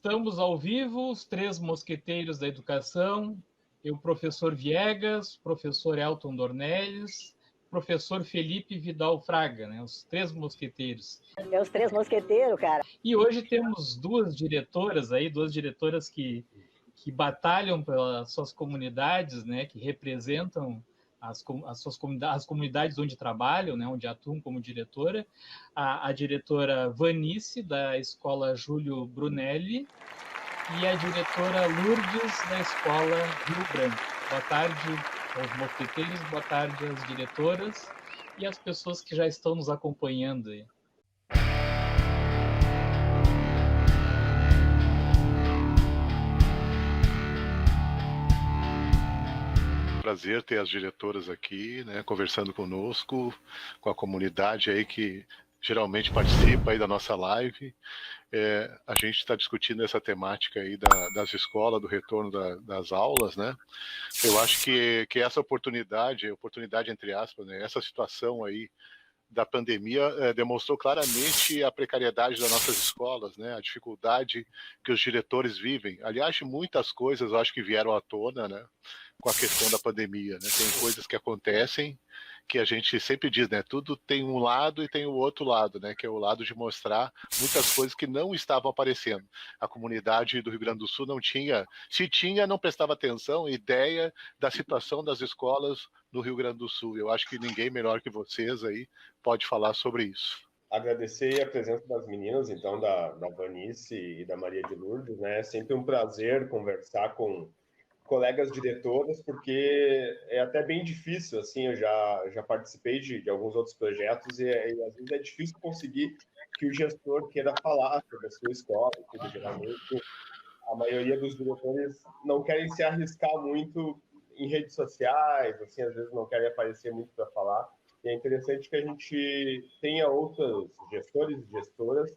Estamos ao vivo, os três mosqueteiros da educação, eu, professor Viegas, professor Elton Dornelles, professor Felipe Vidal Fraga, né? Os três mosqueteiros. É os três mosqueteiros, cara. E hoje temos duas diretoras que batalham pelas suas comunidades, né? Que representam as comunidades onde trabalham, né, onde atuam como diretora, a diretora Vanice, da Escola Júlio Brunelli, e a diretora Lourdes, da Escola Rio Branco. Boa tarde aos mosqueteiros, boa tarde às diretoras e às pessoas que já estão nos acompanhando aí. Prazer ter as diretoras aqui, né, conversando conosco, com a comunidade aí que geralmente participa aí da nossa live. A gente está discutindo essa temática aí das escolas, do retorno das aulas, né? Eu acho que essa oportunidade entre aspas, né, essa situação aí da pandemia demonstrou claramente a precariedade das nossas escolas, né? A dificuldade que os diretores vivem. Aliás, muitas coisas eu acho que vieram à tona, né, com a questão da pandemia, né? Tem coisas que acontecem que a gente sempre diz, né? Tudo tem um lado e tem o outro lado, né? Que é o lado de mostrar muitas coisas que não estavam aparecendo. A comunidade do Rio Grande do Sul não tinha, se tinha, não prestava atenção, ideia da situação das escolas no Rio Grande do Sul. Eu acho que ninguém melhor que vocês aí pode falar sobre isso. Agradecer a presença das meninas, então, da Vanice e da Maria de Lourdes, né? É sempre um prazer conversar com colegas diretoras, porque é até bem difícil, assim, eu já participei de alguns outros projetos e às vezes é difícil conseguir que o gestor queira falar sobre a sua escola, porque geralmente a maioria dos diretores não querem se arriscar muito em redes sociais, assim, às vezes não querem aparecer muito para falar. E é interessante que a gente tenha outros gestores e gestoras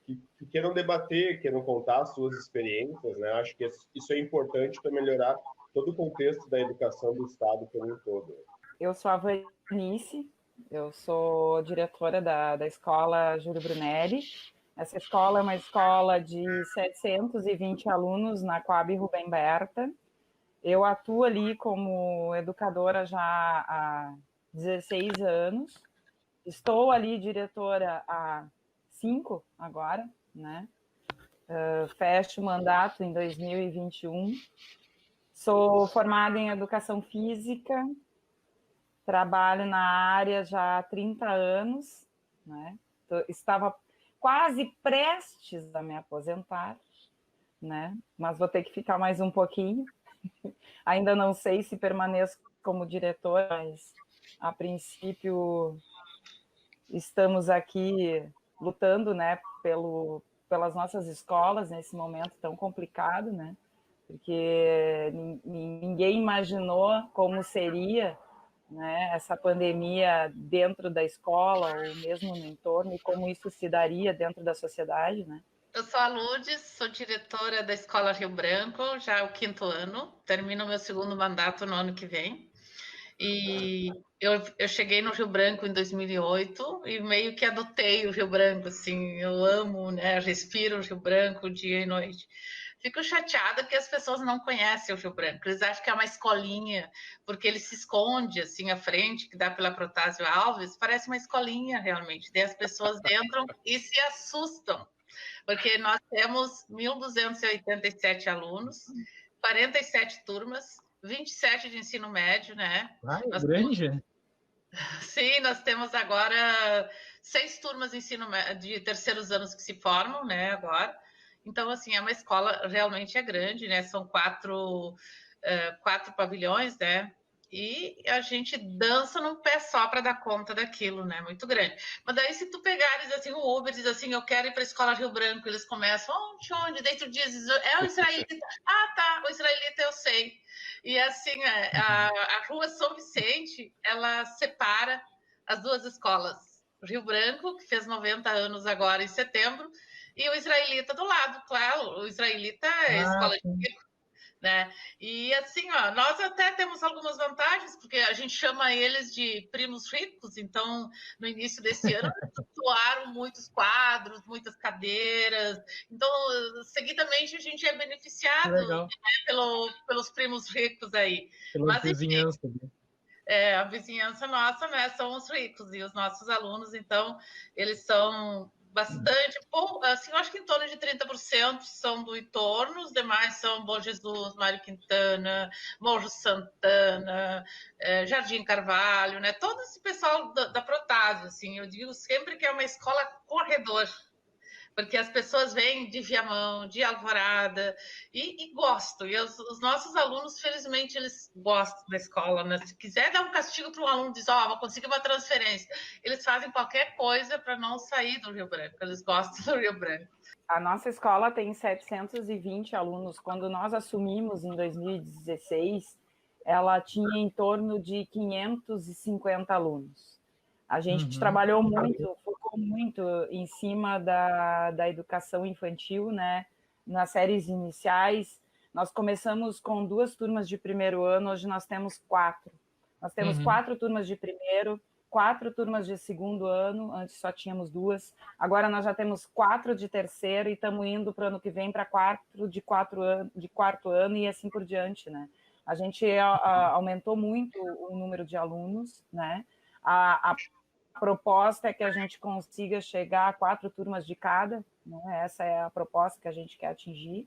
que queiram debater, queiram contar as suas experiências, né? Acho que isso é importante para melhorar todo o contexto da educação do Estado como um todo. Eu sou a Vanice, eu sou diretora da Escola Júlio Brunelli. Essa escola é uma escola de 720 alunos na Coab Rubem Berta. Eu atuo ali como educadora já há 16 anos. Estou ali diretora há 5 agora, né? Fecho o mandato em 2021. Sou formada em Educação Física, trabalho na área já há 30 anos, né? Estava quase prestes a me aposentar, né? Mas vou ter que ficar mais um pouquinho. Ainda não sei se permaneço como diretora, mas a princípio estamos aqui lutando, né, pelas nossas escolas nesse momento tão complicado, né? Porque ninguém imaginou como seria, né, essa pandemia dentro da escola ou mesmo no entorno e como isso se daria dentro da sociedade, né? Eu sou a Lourdes, sou diretora da Escola Rio Branco, já é o 5º ano, termino o meu 2º mandato no ano que vem. E eu cheguei no Rio Branco em 2008 e meio que adotei o Rio Branco, assim, eu amo, né, respiro o Rio Branco dia e noite. Fico chateada que as pessoas não conhecem o Rio Branco, eles acham que é uma escolinha, porque ele se esconde, assim, à frente, que dá pela Protásio Alves, parece uma escolinha, realmente. Daí as pessoas entram e se assustam, porque nós temos 1.287 alunos, 47 turmas, 27 de ensino médio, né? É grande. Sim, nós temos agora 6 turmas de terceiros anos que se formam, né, agora. Então, assim, é uma escola realmente é grande, né? São 4 pavilhões, né? E a gente dança num pé só para dar conta daquilo, né? Muito grande. Mas daí, se tu pegares assim, o Uber diz assim, eu quero ir para a Escola Rio Branco, eles começam, onde? Daí tu dizes, é o israelita. Ah, tá, o israelita eu sei. E assim, a rua São Vicente, ela separa as duas escolas. O Rio Branco, que fez 90 anos agora em setembro, e o israelita do lado, claro. O israelita é escola de rico, né? E assim, ó, nós até temos algumas vantagens, porque a gente chama eles de primos ricos, então no início desse ano doaram muitos quadros, muitas cadeiras. Então, seguidamente, a gente é beneficiado, né, pelos primos ricos aí. Pela vizinhança. A vizinhança nossa, né, são os ricos, e os nossos alunos, então, eles são bastante, assim, eu acho que em torno de 30% são do entorno, os demais são Bom Jesus, Mário Quintana, Monjo Santana, Jardim Carvalho, né, todo esse pessoal da Protásio, assim, eu digo sempre que é uma escola corredor, porque as pessoas vêm de Viamão, de Alvorada, e gostam. E os nossos alunos, felizmente, eles gostam da escola, né? Se quiser dar um castigo para um aluno, diz, vou conseguir uma transferência. Eles fazem qualquer coisa para não sair do Rio Branco. Eles gostam do Rio Branco. A nossa escola tem 720 alunos. Quando nós assumimos em 2016, ela tinha em torno de 550 alunos. A gente trabalhou muito, focou muito em cima da educação infantil, né? Nas séries iniciais. Nós começamos com 2 turmas de primeiro ano, hoje nós temos 4. Nós temos 4 turmas de primeiro, 4 turmas de segundo ano, antes só tínhamos 2. Agora nós já temos 4 de terceiro e estamos indo para o ano que vem para 4 de quarto ano e assim por diante, né? A gente aumentou muito o número de alunos, né? A proposta é que a gente consiga chegar a 4 turmas de cada, né? Essa é a proposta que a gente quer atingir.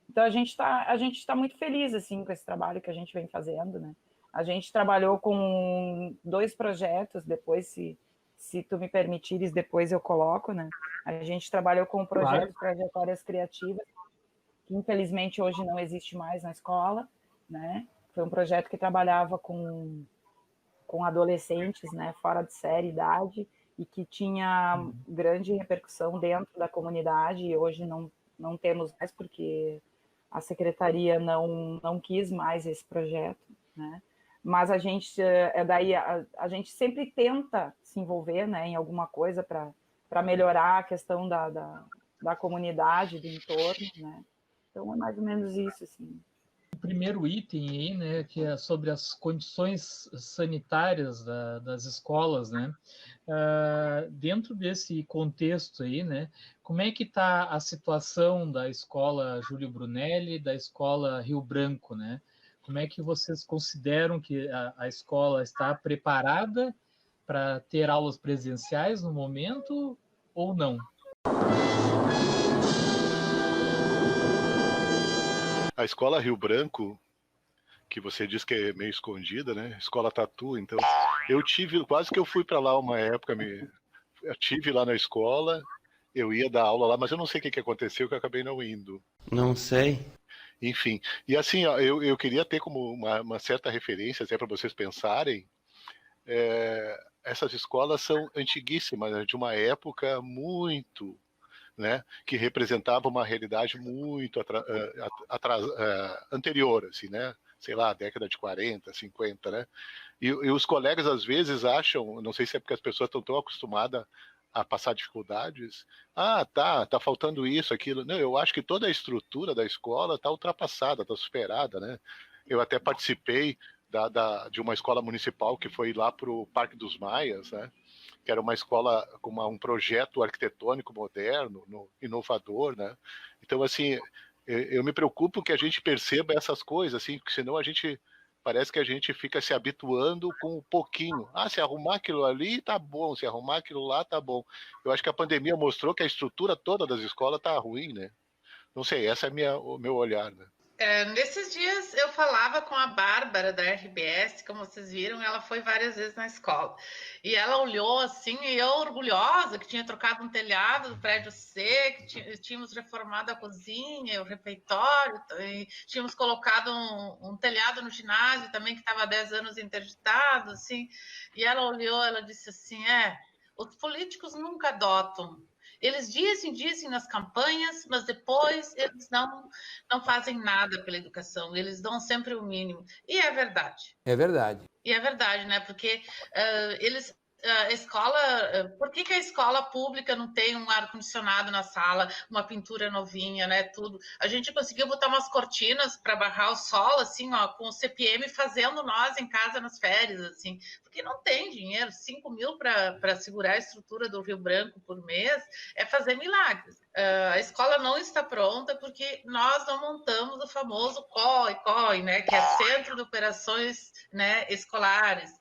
Então, a gente tá muito feliz, assim, com esse trabalho que a gente vem fazendo, né? A gente trabalhou com 2 projetos, depois, se tu me permitires, depois eu coloco, né? A gente trabalhou com o projeto Trajetórias Criativas, que infelizmente hoje não existe mais na escola, né? Foi um projeto que trabalhava com adolescentes, né, fora de série, idade, e que tinha grande repercussão dentro da comunidade, e hoje não temos mais, porque a secretaria não quis mais esse projeto, né? Mas a gente, a gente sempre tenta se envolver, né, em alguma coisa para melhorar a questão da comunidade, do entorno, né? Então é mais ou menos isso, assim. O primeiro item aí, né, que é sobre as condições sanitárias das escolas, né? Dentro desse contexto aí, né, como é que está a situação da escola Júlio Brunelli, da escola Rio Branco, né? Como é que vocês consideram que a escola está preparada para ter aulas presenciais no momento ou não? A escola Rio Branco, que você diz que é meio escondida, né? Escola Tatu, então eu quase que eu fui para lá uma época, eu tive lá na escola, eu ia dar aula lá, mas eu não sei o que aconteceu, que eu acabei não indo. Não sei. Enfim, e assim, ó, eu queria ter como uma certa referência, até para vocês pensarem, essas escolas são antiguíssimas, né? De uma época muito, né, que representava uma realidade muito anterior, assim, né? Sei lá, década de 40, 50, né? E os colegas às vezes acham, não sei se é porque as pessoas estão tão acostumadas a passar dificuldades, tá faltando isso, aquilo. Não, eu acho que toda a estrutura da escola está ultrapassada, está superada, né? Eu até participei de uma escola municipal que foi lá para o Parque dos Maias, né? Que era uma escola com um projeto arquitetônico moderno, inovador, né? Então, assim, eu me preocupo que a gente perceba essas coisas, assim, porque senão parece que a gente fica se habituando com um pouquinho. Se arrumar aquilo ali, tá bom, se arrumar aquilo lá, tá bom. Eu acho que a pandemia mostrou que a estrutura toda das escolas tá ruim, né? Não sei, esse é o meu olhar, né? Nesses dias eu falava com a Bárbara da RBS, como vocês viram, ela foi várias vezes na escola. E ela olhou assim, e eu orgulhosa, que tinha trocado um telhado do prédio C, que tínhamos reformado a cozinha, o refeitório, e tínhamos colocado um telhado no ginásio também, que estava há 10 anos interditado, assim. E ela olhou, ela disse assim, os políticos nunca adotam. Eles dizem nas campanhas, mas depois eles não fazem nada pela educação, eles dão sempre o mínimo. E é verdade. É verdade. E é verdade, né? Porque eles a escola, por que a escola pública não tem um ar-condicionado na sala, uma pintura novinha, né, tudo? A gente conseguiu botar umas cortinas para barrar o sol, assim, ó, com o CPM fazendo nós em casa nas férias, assim, porque não tem dinheiro, 5 mil para segurar a estrutura do Rio Branco por mês, é fazer milagres. A escola não está pronta porque nós não montamos o famoso COI, né, que é Centro de Operações, né, Escolares,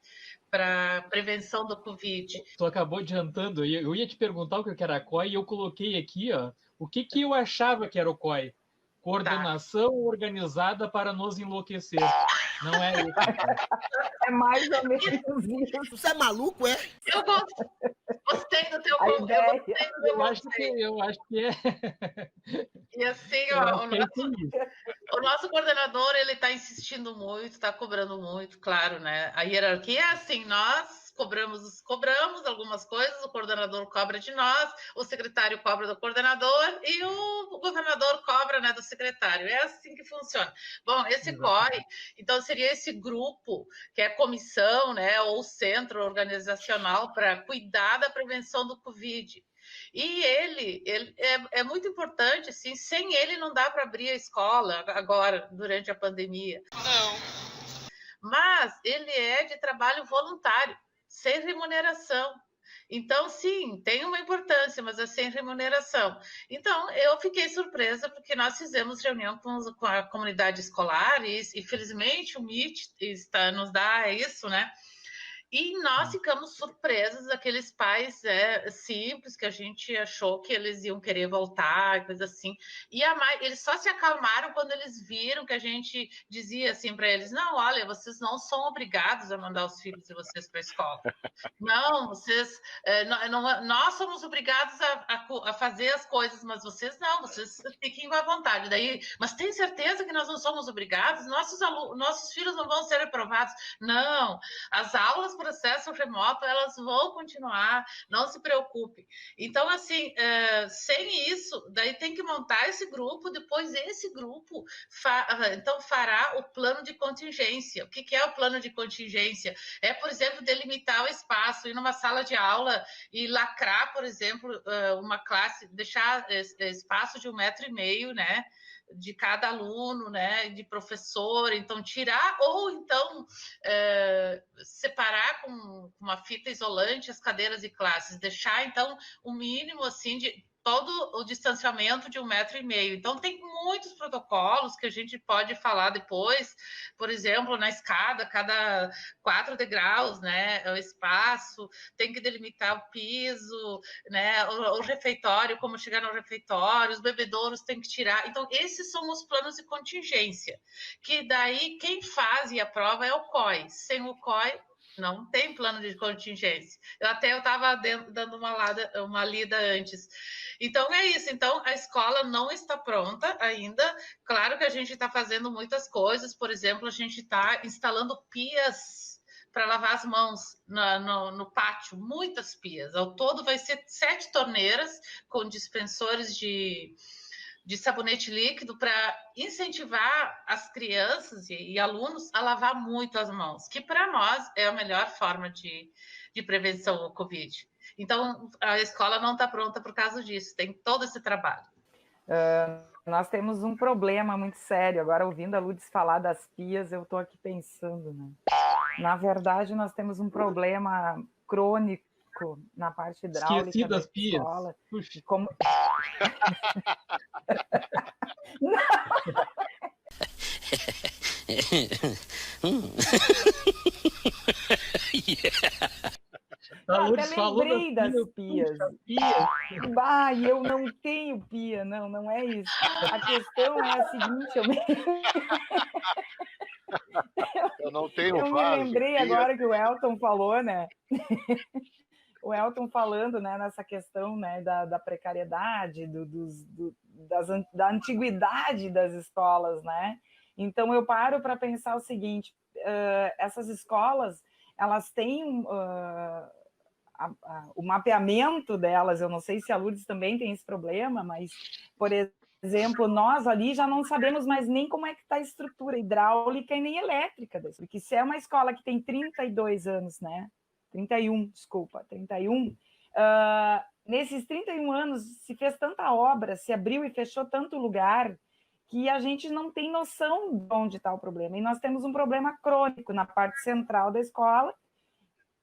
para prevenção do Covid. Tu acabou adiantando, eu ia te perguntar o que era COI e eu coloquei aqui, ó, o que eu achava que era o COI. Coordenação Organizada para Nos Enlouquecer. Não é isso. É mais ou menos isso. Você é maluco, é? Eu gostei do teu Eu acho que é. E assim, ó, o nosso coordenador, ele está insistindo muito, está cobrando muito, claro, né? A hierarquia é assim, nós cobramos algumas coisas, o coordenador cobra de nós, o secretário cobra do coordenador e o governador cobra, né, do secretário. É assim que funciona. Bom, esse COI, então seria esse grupo, que é a comissão, né, ou centro organizacional para cuidar da prevenção do Covid. E ele é muito importante, assim, sem ele não dá para abrir a escola agora, durante a pandemia. Não. Mas ele é de trabalho voluntário, sem remuneração. Então, sim, tem uma importância, mas é sem remuneração. Então, eu fiquei surpresa porque nós fizemos reunião com a comunidade escolar e felizmente, o MIT nos dá isso, né? E nós ficamos surpresos, aqueles pais simples, que a gente achou que eles iam querer voltar, coisa assim. E eles só se acalmaram quando eles viram que a gente dizia assim para eles, não, olha, vocês não são obrigados a mandar os filhos de vocês para a escola. Não, vocês... nós somos obrigados a fazer as coisas, mas vocês não, vocês fiquem à vontade. Daí, mas tem certeza que nós não somos obrigados? Nossos filhos não vão ser reprovados? Não, as aulas processo remoto, elas vão continuar, não se preocupe. Então, assim, sem isso, daí tem que montar esse grupo, depois esse grupo então fará o plano de contingência. O que é o plano de contingência? É, por exemplo, delimitar o espaço, ir numa sala de aula e lacrar, por exemplo, uma classe, deixar espaço de 1,5 m, né? De cada aluno, né, de professor, então tirar ou então separar com uma fita isolante as cadeiras e classes, deixar então o mínimo assim de todo o distanciamento de 1,5 m. Então, tem muitos protocolos que a gente pode falar depois, por exemplo, na escada, cada 4 degraus, né, o espaço, tem que delimitar o piso, né, o refeitório, como chegar no refeitório, os bebedouros tem que tirar. Então, esses são os planos de contingência, que daí quem faz e aprova é o COI. Sem o COI, não tem plano de contingência. Eu estava dando uma lida antes. Então, é isso. Então, a escola não está pronta ainda. Claro que a gente está fazendo muitas coisas. Por exemplo, a gente está instalando pias para lavar as mãos no pátio. Muitas pias. Ao todo, vai ser 7 torneiras com dispensores de sabonete líquido para incentivar as crianças e alunos a lavar muito as mãos, que para nós é a melhor forma de prevenção ao Covid. Então, a escola não está pronta por causa disso, tem todo esse trabalho. Nós temos um problema muito sério. Agora, ouvindo a Lourdes falar das pias, eu estou aqui pensando, né? Na verdade, nós temos um problema crônico na parte hidráulica. Esqueci das pias. Escola. Como... Até lembrei das pias. E eu não tenho pia, não é isso. A questão é a seguinte, eu não tenho eu vaso, me lembrei agora que o Elton falou, né? O Elton falando, né, nessa questão, né, da precariedade, da antiguidade das escolas, né? Então, eu paro para pensar o seguinte, essas escolas, elas têm o mapeamento delas, eu não sei se a Lourdes também tem esse problema, mas, por exemplo, nós ali já não sabemos mais nem como é que está a estrutura hidráulica e nem elétrica, porque se é uma escola que tem 32 anos, né? 31, desculpa, 31. Nesses 31 anos se fez tanta obra, se abriu e fechou tanto lugar, que a gente não tem noção de onde está o problema. E nós temos um problema crônico na parte central da escola,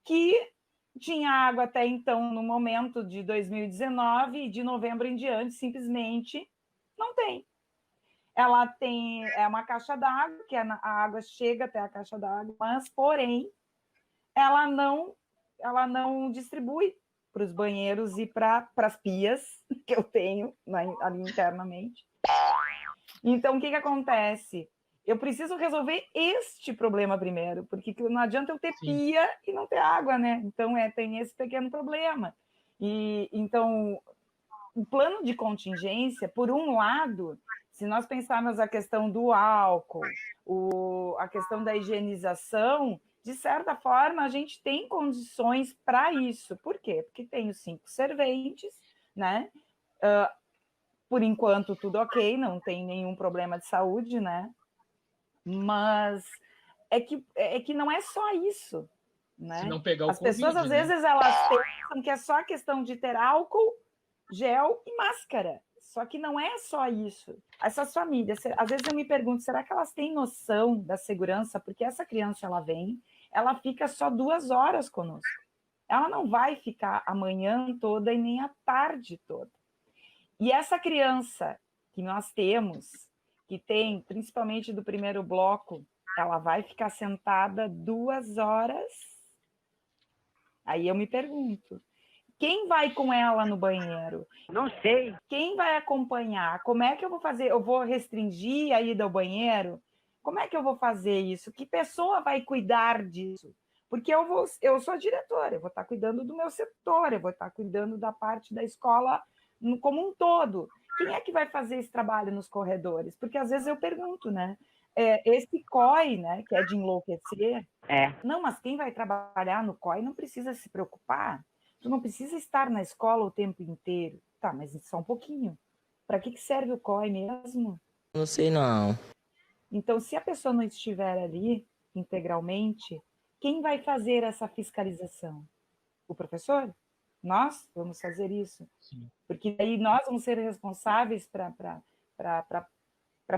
que tinha água até então, no momento de 2019, e de novembro em diante, simplesmente não tem. Ela tem uma caixa d'água, que a água chega até a caixa d'água, mas, porém, ela não distribui para os banheiros e para as pias que eu tenho ali internamente. Então, o que acontece? Eu preciso resolver este problema primeiro, porque não adianta eu ter pia e não ter água, né? Então, tem esse pequeno problema. Então, o plano de contingência, por um lado, se nós pensarmos a questão do álcool, a questão da higienização, de certa forma, a gente tem condições para isso. Por quê? Porque tem os 5 serventes, né? Por enquanto, tudo ok, não tem nenhum problema de saúde, né? Mas é que não é só isso, né? Se não pegar o As pessoas, Covid, às vezes, elas pensam que é só a questão de ter álcool, gel e máscara. Só que não é só isso. Essas famílias, às vezes eu me pergunto, será que elas têm noção da segurança? Porque essa criança, ela fica só 2 horas conosco. Ela não vai ficar a manhã toda e nem a tarde toda. E essa criança que nós temos, que tem, principalmente do primeiro bloco, ela vai ficar sentada 2 horas. Aí eu me pergunto, quem vai com ela no banheiro? Não sei. Quem vai acompanhar? Como é que eu vou fazer? Eu vou restringir a ida ao banheiro? Como é que eu vou fazer isso? Que pessoa vai cuidar disso? Porque eu sou diretora, eu vou estar cuidando do meu setor, eu vou estar cuidando da parte da escola como um todo. Quem é que vai fazer esse trabalho nos corredores? Porque às vezes eu pergunto, né? Esse COI, né, que é de enlouquecer, não, mas quem vai trabalhar no COI não precisa se preocupar. Tu não precisa estar na escola o tempo inteiro. Tá, mas só um pouquinho. Para que serve o COI mesmo? Não sei, não. Então, se a pessoa não estiver ali integralmente, quem vai fazer essa fiscalização? O professor? Nós vamos fazer isso. Sim. Porque aí nós vamos ser responsáveis para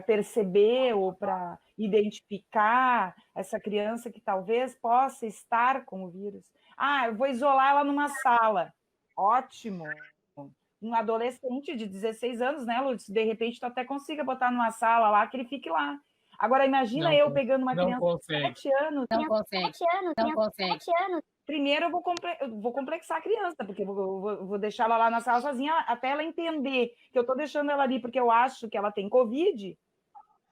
perceber ou para identificar essa criança que talvez possa estar com o vírus. Eu vou isolar ela numa sala. Ótimo. Um adolescente de 16 anos, né, Lourdes? De repente, tu até consiga botar numa sala lá, que ele fique lá. Agora, imagina eu pegando uma criança de 7 anos. Não consegue. Primeiro, eu vou complexar a criança, porque eu vou deixar ela lá na sala sozinha, até ela entender que eu estou deixando ela ali porque eu acho que ela tem Covid,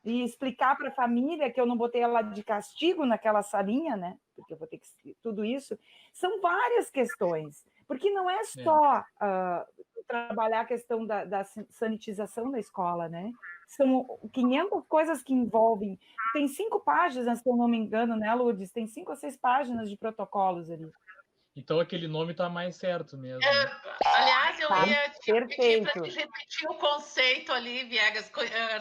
e explicar para a família que eu não botei ela de castigo naquela salinha, né? Porque eu vou ter que... Tudo isso. São várias questões, porque não é só trabalhar a questão da sanitização da escola, né? São 500 coisas que envolvem... Tem 5 páginas, se eu não me engano, né, Lourdes? Tem 5 ou 6 páginas de protocolos ali. Então aquele nome está mais certo mesmo. Aliás, eu ia te pedir para repetir o conceito ali, Viegas,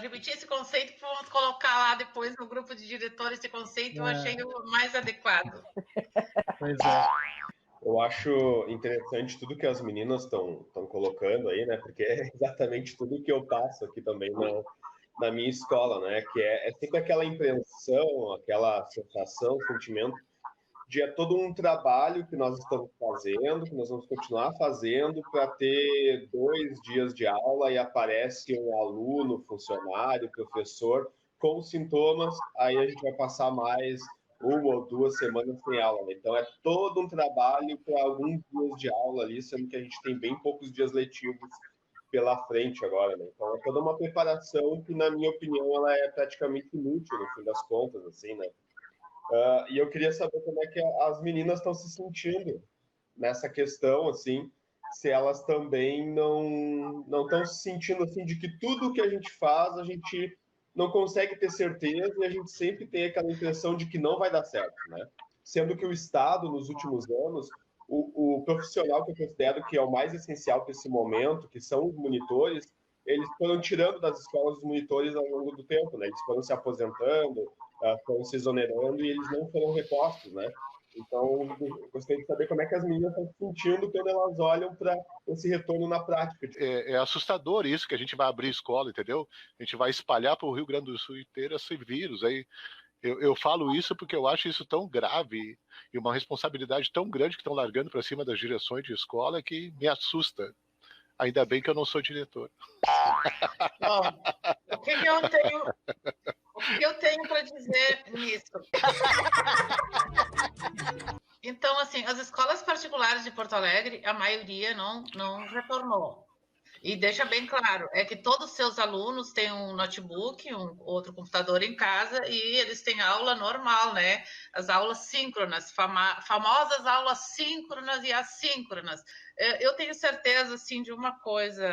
repetir esse conceito que vamos colocar lá depois no grupo de diretores, esse conceito eu achei o mais adequado. Pois é. Eu acho interessante tudo que as meninas estão colocando aí, né? Porque é exatamente tudo que eu passo aqui também na minha escola, né? Que é sempre aquela impressão, aquela sensação, sentimento de todo um trabalho que nós estamos fazendo, que nós vamos continuar fazendo para ter 2 dias de aula e aparece um aluno, funcionário, professor com sintomas, aí a gente vai passar mais 1 ou 2 semanas sem aula. Né? Então é todo um trabalho para alguns dias de aula ali, sendo que a gente tem bem poucos dias letivos pela frente agora. Né? Então é toda uma preparação que, na minha opinião, ela é praticamente inútil no fim das contas, assim, né? E eu queria saber como é que as meninas estão se sentindo nessa questão, assim, se elas também não estão se sentindo assim de que tudo que a gente faz, a gente não consegue ter certeza e a gente sempre tem aquela impressão de que não vai dar certo, né? Sendo que o Estado, nos últimos anos, o profissional que eu considero que é o mais essencial para esse momento, que são os monitores, eles foram tirando das escolas os monitores ao longo do tempo, né? Eles foram se aposentando, foram se exonerando e eles não foram repostos, né? Então, eu gostaria de saber como é que as meninas estão se sentindo quando elas olham para esse retorno na prática. É assustador isso, que a gente vai abrir escola, entendeu? A gente vai espalhar para o Rio Grande do Sul inteiro esse vírus. Aí eu falo isso porque eu acho isso tão grave e uma responsabilidade tão grande que estão largando para cima das direções de escola que me assusta. Ainda bem que eu não sou diretor. Bom, o que eu tenho para dizer nisso? Então, assim, as escolas particulares de Porto Alegre, a maioria não retornou. E deixa bem claro, é que todos os seus alunos têm um notebook, outro computador em casa, e eles têm aula normal, né? As aulas síncronas, famosas aulas síncronas e assíncronas. Eu tenho certeza, assim, de uma coisa,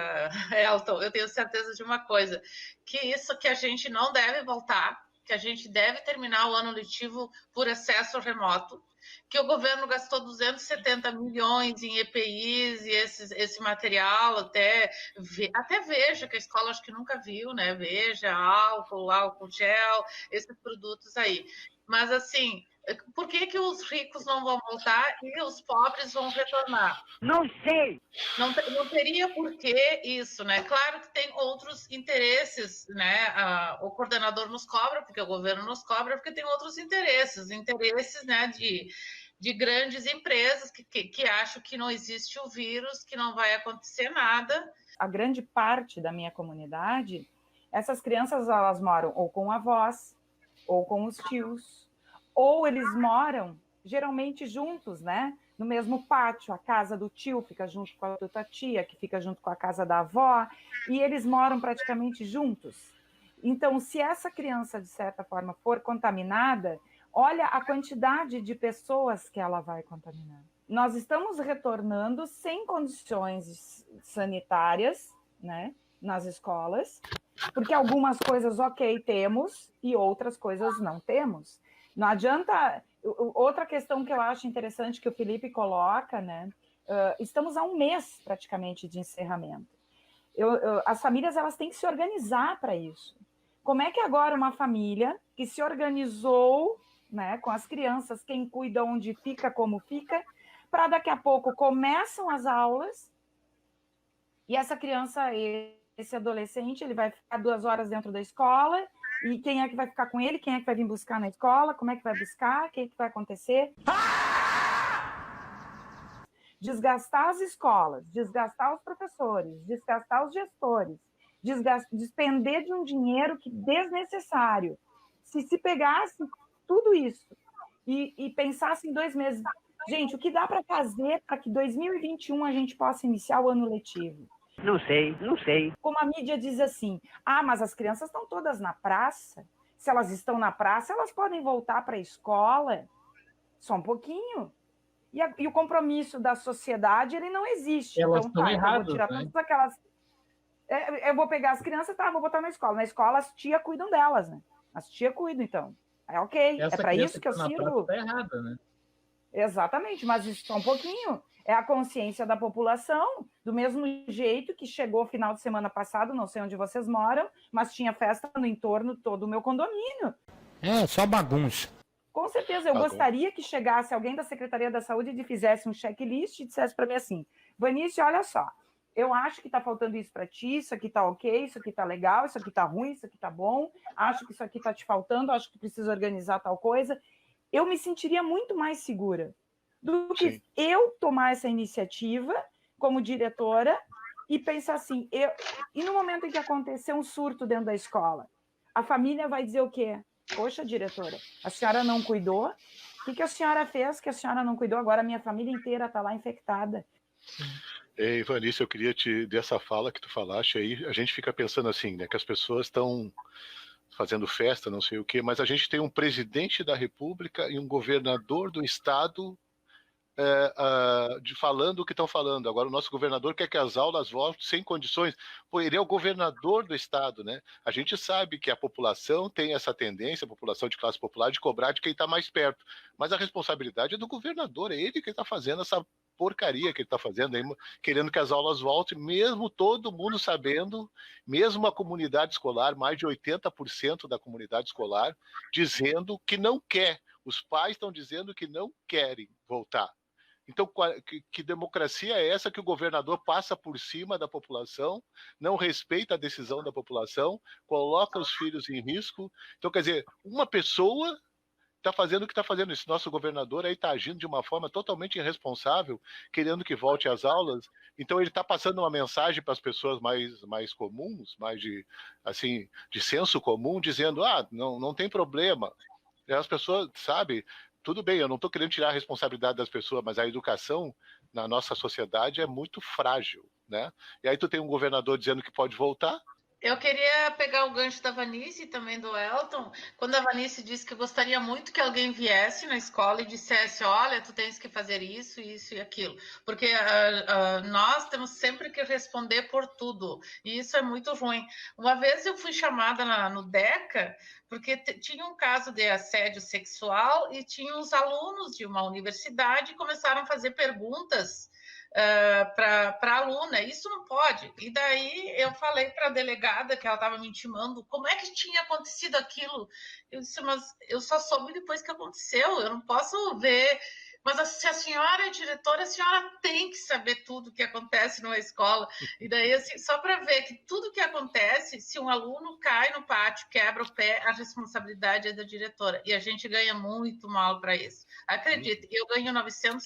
Elton, eu tenho certeza de uma coisa, que a gente não deve voltar, que a gente deve terminar o ano letivo por acesso remoto, que o governo gastou 270 milhões em EPIs e esse material, até Veja, que a escola acho que nunca viu, né? Veja, álcool gel, esses produtos aí. Mas, assim, por que os ricos não vão voltar e os pobres vão retornar? Não sei! Não teria por que isso, né? Claro que tem outros interesses, né? O coordenador nos cobra, porque o governo nos cobra, porque tem outros interesses, né, de grandes empresas que acham que não existe o vírus, que não vai acontecer nada. A grande parte da minha comunidade, essas crianças, elas moram ou com avós, ou com os tios, ou eles moram geralmente juntos, né? No mesmo pátio, a casa do tio fica junto com a da tia, que fica junto com a casa da avó, e eles moram praticamente juntos. Então, se essa criança, de certa forma, for contaminada, olha a quantidade de pessoas que ela vai contaminar. Nós estamos retornando sem condições sanitárias, né, nas escolas, porque algumas coisas, ok, temos, e outras coisas não temos. Não adianta... Outra questão que eu acho interessante que o Felipe coloca, né? Estamos há um mês praticamente de encerramento. As famílias elas têm que se organizar para isso. Como é que agora uma família que se organizou, né, com as crianças, quem cuida onde fica, como fica, para daqui a pouco começam as aulas e essa criança, esse adolescente, ele vai ficar 2 horas dentro da escola. E quem é que vai ficar com ele? Quem é que vai vir buscar na escola? Como é que vai buscar? O que é que vai acontecer? Desgastar as escolas, desgastar os professores, desgastar os gestores, despender de um dinheiro desnecessário. Se pegasse tudo isso e pensasse em 2 meses, gente, o que dá para fazer para que 2021 a gente possa iniciar o ano letivo? Não sei. Como a mídia diz assim, mas as crianças estão todas na praça. Se elas estão na praça, elas podem voltar para a escola. Só um pouquinho. E o compromisso da sociedade, ele não existe. Elas então, estão erradas, eu vou tirar né? todas aquelas... eu vou pegar as crianças, vou botar na escola. Na escola, as tias cuidam delas, né? As tias cuidam, então. É ok. Essa é para isso que eu tá na sirvo. praça, tá errada, né? Exatamente, mas isso só um pouquinho. É a consciência da população, do mesmo jeito que chegou final de semana passado, não sei onde vocês moram, mas tinha festa no entorno todo o meu condomínio. Só bagunça. Com certeza, eu gostaria que chegasse alguém da Secretaria da Saúde e fizesse um checklist e dissesse para mim assim, Vanice, olha só, eu acho que está faltando isso para ti, isso aqui está ok, isso aqui está legal, isso aqui está ruim, isso aqui está bom, acho que isso aqui está te faltando, acho que precisa organizar tal coisa. Eu me sentiria muito mais segura do que eu tomar essa iniciativa como diretora e pensar assim, e no momento em que acontecer um surto dentro da escola, a família vai dizer o quê? Poxa, diretora, a senhora não cuidou? O que a senhora fez que a senhora não cuidou? Agora a minha família inteira está lá infectada. Ivanice, eu queria dessa fala que tu falaste aí, a gente fica pensando assim, né, que as pessoas estão fazendo festa, não sei o quê, mas a gente tem um presidente da República e um governador do estado falando o que estão falando. Agora o nosso governador quer que as aulas voltem sem condições. Pô, ele é o governador do estado, né? A gente sabe que a população tem essa tendência, a população de classe popular, de cobrar de quem está mais perto. Mas a responsabilidade é do governador, é ele que está fazendo porcaria que ele está fazendo aí, querendo que as aulas voltem, mesmo todo mundo sabendo, mesmo a comunidade escolar, mais de 80% da comunidade escolar, dizendo que não quer. Os pais estão dizendo que não querem voltar. Então, que democracia é essa que o governador passa por cima da população, não respeita a decisão da população, coloca os filhos em risco? Então, quer dizer, uma pessoa está fazendo o que está fazendo. Esse nosso governador aí está agindo de uma forma totalmente irresponsável, querendo que volte às aulas. Então, ele está passando uma mensagem para as pessoas mais comuns, mais de senso comum, dizendo, não tem problema. E as pessoas, sabe... Tudo bem, eu não estou querendo tirar a responsabilidade das pessoas, mas a educação na nossa sociedade é muito frágil, né? E aí tu tem um governador dizendo que pode voltar. Eu queria pegar o gancho da Vanice e também do Elton, quando a Vanice disse que gostaria muito que alguém viesse na escola e dissesse, olha, tu tens que fazer isso, isso e aquilo, porque nós temos sempre que responder por tudo, e isso é muito ruim. Uma vez eu fui chamada no DECA, porque tinha um caso de assédio sexual e tinha os alunos de uma universidade que começaram a fazer perguntas para a aluna, isso não pode. E daí eu falei para a delegada que ela estava me intimando, como é que tinha acontecido aquilo? Eu disse, mas eu só soube depois que aconteceu, eu não posso ver. Mas se a senhora é diretora, a senhora tem que saber tudo o que acontece numa escola. E daí, assim, só para ver que tudo que acontece, se um aluno cai no pátio, quebra o pé, a responsabilidade é da diretora. E a gente ganha muito mal para isso. Acredite, eu ganho R$900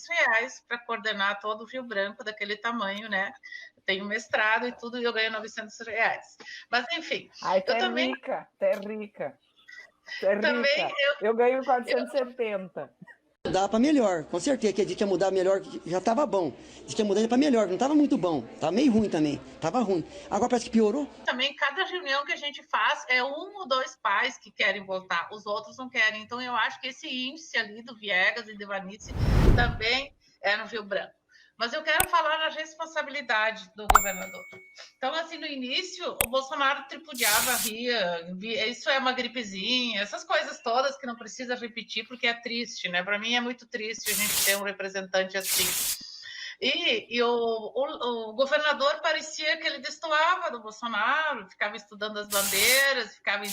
para coordenar todo o Rio Branco, daquele tamanho, né? Eu tenho mestrado e tudo, e eu ganho R$900. Mas, enfim... Ai, tu é também... rica, tu é rica. Tu é também rica. Eu ganho 470. Dá para melhor, com certeza que a gente ia mudar melhor, já estava bom. Diz que ia mudar para melhor, não estava muito bom, estava meio ruim também, estava ruim. Agora parece que piorou. Também, cada reunião que a gente faz é 1 ou 2 pais que querem voltar, os outros não querem. Então, eu acho que esse índice ali do Viegas e de Vanice também é no Rio Branco. Mas eu quero falar da responsabilidade do governador. Então, assim, no início, o Bolsonaro tripudiava, ria, isso é uma gripezinha, essas coisas todas que não precisa repetir, porque é triste, né? Para mim é muito triste a gente ter um representante assim. E o governador parecia que ele destoava do Bolsonaro, ficava estudando as bandeiras, ficava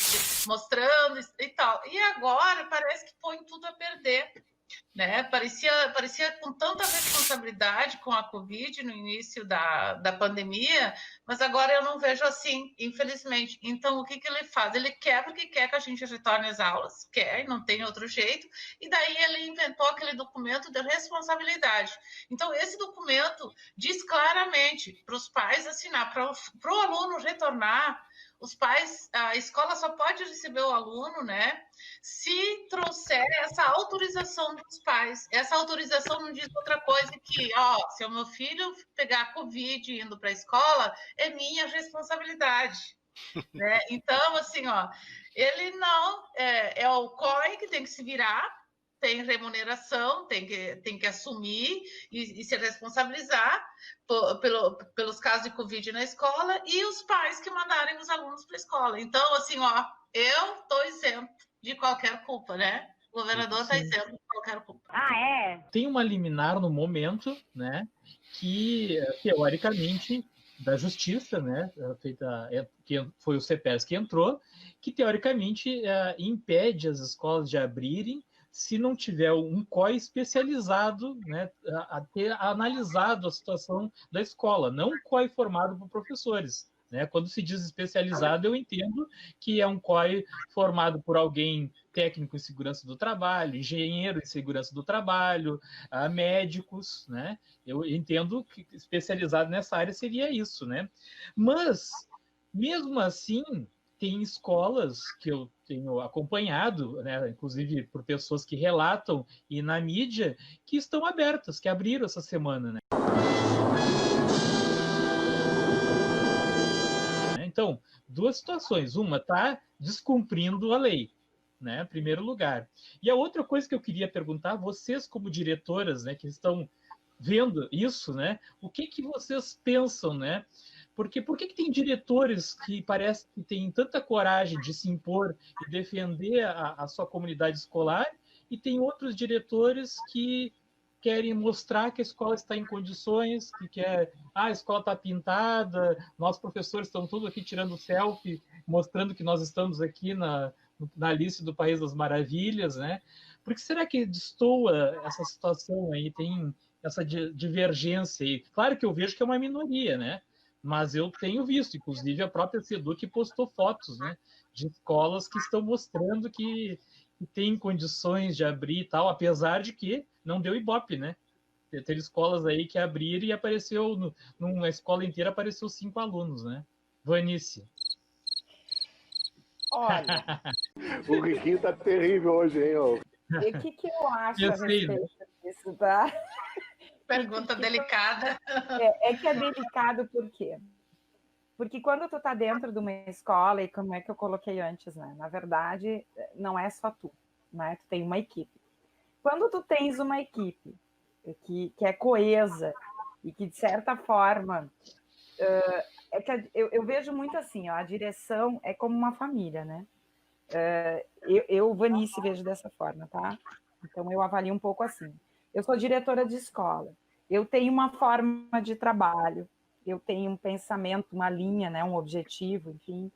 mostrando e tal. E agora parece que põe tudo a perder. Né? Parecia com tanta responsabilidade com a Covid no início da pandemia, mas agora eu não vejo assim, infelizmente. Então, o que ele faz? Ele quer porque quer que a gente retorne às aulas, quer, não tem outro jeito, e daí ele inventou aquele documento de responsabilidade. Então, esse documento diz claramente para os pais assinar, para o aluno retornar. Os pais, a escola só pode receber o aluno, né, se trouxer essa autorização dos pais. Essa autorização não diz outra coisa que, se o meu filho pegar Covid indo para a escola, é minha responsabilidade. Né? Então, assim, ele não, é o COI que tem que se virar, tem remuneração, tem que assumir e se responsabilizar pelos casos de Covid na escola e os pais que mandarem os alunos para a escola. Então, assim, eu estou isento de qualquer culpa, né? O governador está isento de qualquer culpa. Tem uma liminar no momento, né, que, teoricamente, da justiça, né, que foi o CEPES que entrou, que, teoricamente, impede as escolas de abrirem se não tiver um COI especializado, né, a ter analisado a situação da escola, não um COI formado por professores. Né? Quando se diz especializado, eu entendo que é um COI formado por alguém técnico em segurança do trabalho, engenheiro em segurança do trabalho, médicos, né? Eu entendo que especializado nessa área seria isso, né? Mas, mesmo assim, tem escolas que eu tenho acompanhado, né, inclusive por pessoas que relatam e na mídia, que estão abertas, que abriram essa semana. Né? Então, duas situações. Uma, está descumprindo a lei, né, em primeiro lugar. E a outra coisa que eu queria perguntar, vocês como diretoras, né, que estão vendo isso, né, o que vocês pensam, né? Porque por que tem diretores que parece que têm tanta coragem de se impor e defender a sua comunidade escolar e tem outros diretores que querem mostrar que a escola está em condições, a escola está pintada, nós professores estamos todos aqui tirando selfie, mostrando que nós estamos aqui na Alice do País das Maravilhas, né? Por que será que destoa essa situação aí, tem essa divergência aí? Claro que eu vejo que é uma minoria, né? Mas eu tenho visto, inclusive a própria SEDUC postou fotos, né, de escolas que estão mostrando que tem condições de abrir e tal, apesar de que não deu Ibope, né? Teve escolas aí que abriram e apareceu, numa escola inteira, apareceu 5 alunos, né? Vanice. Olha, O Riquinho tá terrível hoje, hein? Ó. e o que eu acho a respeito disso, tá? Pergunta delicada. É que é delicado por quê? Porque quando tu tá dentro de uma escola, e como é que eu coloquei antes, né? Na verdade, não é só tu, né? Tu tem uma equipe. Quando tu tens uma equipe que é coesa e que, de certa forma, é que eu vejo muito assim, ó, a direção é como uma família, né? Eu, Vanice, vejo dessa forma, tá? Então, eu avalio um pouco assim. Eu sou diretora de escola, eu tenho uma forma de trabalho, eu tenho um pensamento, uma linha, né, um objetivo, enfim.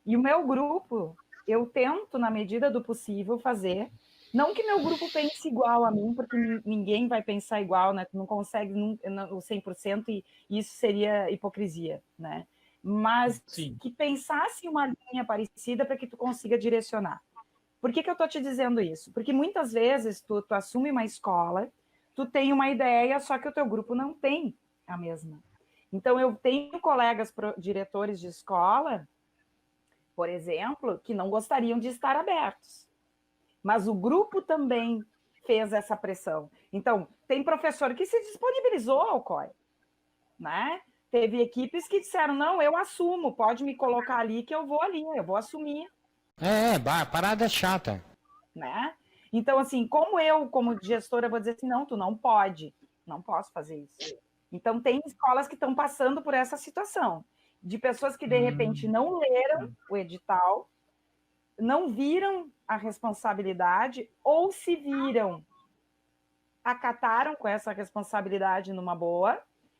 E o meu grupo, eu tento, na medida do possível, fazer. Não que meu grupo pense igual a mim, porque ninguém vai pensar igual, né? Tu não consegue o 100% e isso seria hipocrisia, né? Mas Sim. que pensasse uma linha parecida para que tu consiga direcionar. Por que eu estou te dizendo isso? Porque muitas vezes tu assume uma escola, tu tem uma ideia, só que o teu grupo não tem a mesma. Então, eu tenho colegas diretores de escola, por exemplo, que não gostariam de estar abertos. Mas o grupo também fez essa pressão. Então, tem professor que se disponibilizou ao COI, né? Teve equipes que disseram, não, eu assumo, pode me colocar ali que eu vou ali, eu vou assumir. Parada chata. Né? Então, assim, como gestora, vou dizer assim, não, tu não pode, não posso fazer isso. Então, tem escolas que estão passando por essa situação, de pessoas que, de repente, não leram o edital, não viram a responsabilidade, ou se viram, acataram com essa responsabilidade numa boa,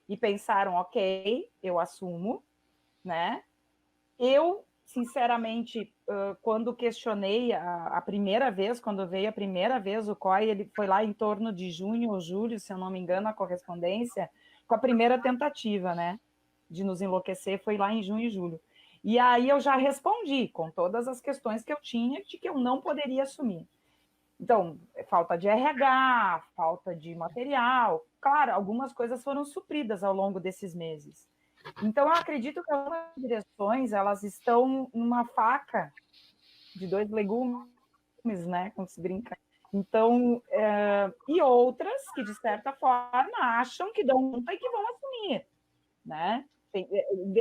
e pensaram, ok, eu assumo, né? Eu, sinceramente, quando questionei a primeira vez, quando veio a primeira vez o COI, ele foi lá em torno de junho ou julho, se eu não me engano, a correspondência, com a primeira tentativa, né, de nos enlouquecer, foi lá em junho e julho. E aí eu já respondi com todas as questões que eu tinha de que eu não poderia assumir. Então, falta de RH, falta de material, claro, algumas coisas foram supridas ao longo desses meses. Então, eu acredito que algumas direções, elas estão numa faca de 2 legumes, né, como se brinca. Então, e outras que, de certa forma, acham que dão conta e que vão assumir, né?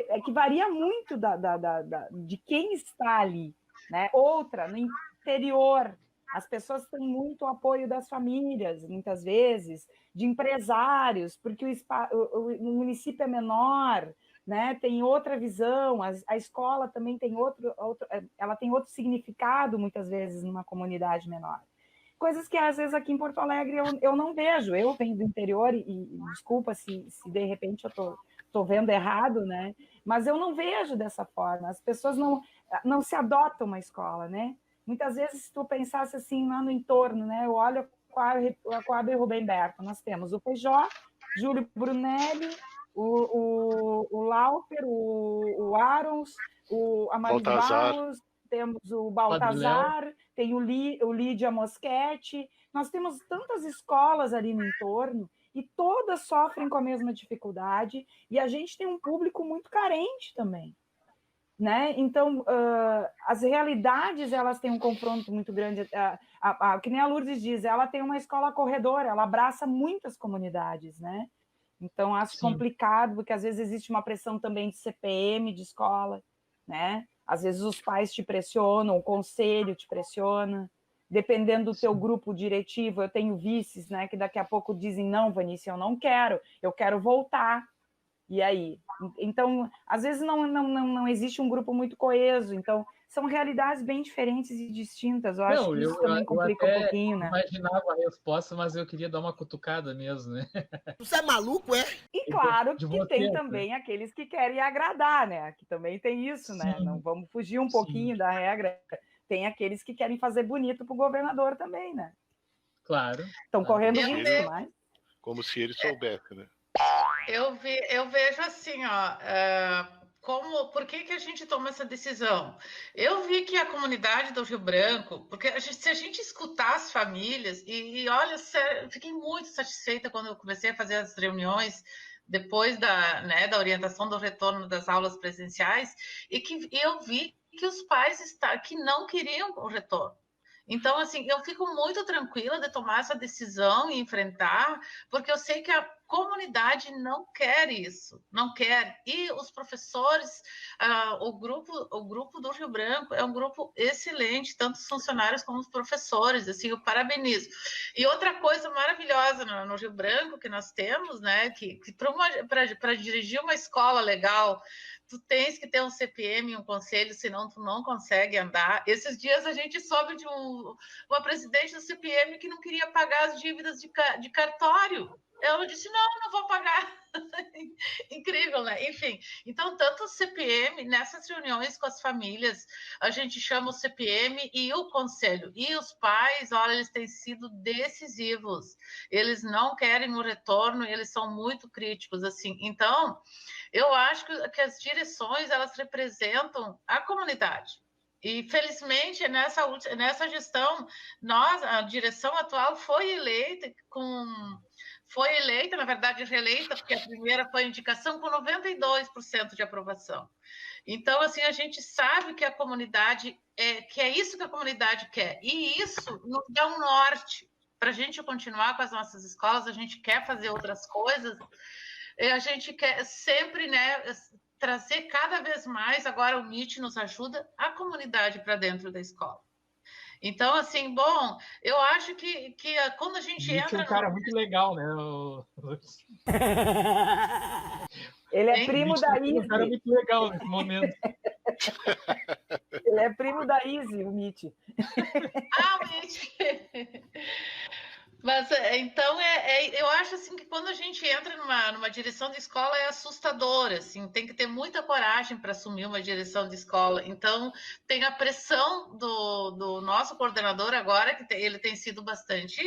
É que varia muito de quem está ali, né? Outra, no interior, as pessoas têm muito apoio das famílias, muitas vezes, de empresários, porque o município é menor, né? Tem outra visão, a escola também tem ela tem outro significado, muitas vezes, numa comunidade menor. Coisas que, às vezes, aqui em Porto Alegre eu não vejo. Eu venho do interior e desculpa se de repente eu estou vendo errado, né? Mas eu não vejo dessa forma. As pessoas não se adotam uma escola, né? Muitas vezes, se tu pensasse assim, lá no entorno, né? Eu olho a Coab Rubem Berto, nós temos o Feijó, Júlio Brunelli, o Lauper, o Arons, o Amaris Barros, temos o Baltazar, tem o Lídia Moschetti. Nós temos tantas escolas ali no entorno e todas sofrem com a mesma dificuldade e a gente tem um público muito carente também. Né? Então, as realidades, elas têm um confronto muito grande. Que nem a Lourdes diz, ela tem uma escola corredora, ela abraça muitas comunidades, né? Então, acho complicado, porque às vezes existe uma pressão também de CPM, de escola, né? Às vezes os pais te pressionam, o conselho te pressiona, dependendo do teu grupo diretivo, eu tenho vices, né? Que daqui a pouco dizem, não, Vanice, eu quero voltar. E aí? Então, às vezes não existe um grupo muito coeso, então são realidades bem diferentes e distintas. Eu acho Não, que isso também complica um pouquinho, né? imaginava a resposta, mas eu queria dar uma cutucada mesmo, né? Você é maluco, é? E claro De que você, tem né? também aqueles que querem agradar, né? Que também tem isso, né? Sim, Não vamos fugir um sim. pouquinho da regra. Tem aqueles que querem fazer bonito para o governador também, né? Claro. Estão claro. correndo Como se risco, ele- mas... Como se ele soubesse, né? Eu vejo assim, ó, por que que a gente toma essa decisão? Eu vi que a comunidade do Rio Branco, porque se a gente escutar as famílias, e olha, sério, eu fiquei muito satisfeita quando eu comecei a fazer as reuniões depois da orientação do retorno das aulas presenciais, e eu vi que os pais que não queriam o retorno. Então, assim, eu fico muito tranquila de tomar essa decisão e enfrentar, porque eu sei que a comunidade não quer isso, não quer. E os professores, o grupo do Rio Branco é um grupo excelente, tanto os funcionários como os professores, assim, eu parabenizo. E outra coisa maravilhosa no Rio Branco que nós temos, né, que para dirigir uma escola legal, tu tens que ter um CPM e um conselho, senão tu não consegue andar. Esses dias a gente soube de uma presidente do CPM que não queria pagar as dívidas de cartório. Ela disse, não vou pagar. Incrível, né? Enfim, então, tanto o CPM, nessas reuniões com as famílias, a gente chama o CPM e o conselho. E os pais, olha, eles têm sido decisivos. Eles não querem o retorno, eles são muito críticos, assim. Então, eu acho que as direções, elas representam a comunidade. E, felizmente, nessa gestão, a direção atual foi eleita, na verdade, reeleita, porque a primeira foi a indicação com 92% de aprovação. Então, assim, a gente sabe que a comunidade, que é isso que a comunidade quer. E isso nos dá um norte para a gente continuar com as nossas escolas, a gente quer fazer outras coisas, a gente quer sempre, né, trazer cada vez mais, agora o MIT nos ajuda, a comunidade para dentro da escola. Então, assim, bom, eu acho que quando a gente Nietzsche entra... é um cara muito legal, né? Ele é primo da É um cara Izzy. muito legal nesse momento. Ele é primo da Izzy, o Nietzsche. O Nietzsche. Mas, então, eu acho assim que quando a gente entra numa direção de escola é assustador, assim, tem que ter muita coragem para assumir uma direção de escola. Então, tem a pressão do nosso coordenador agora, que ele tem sido bastante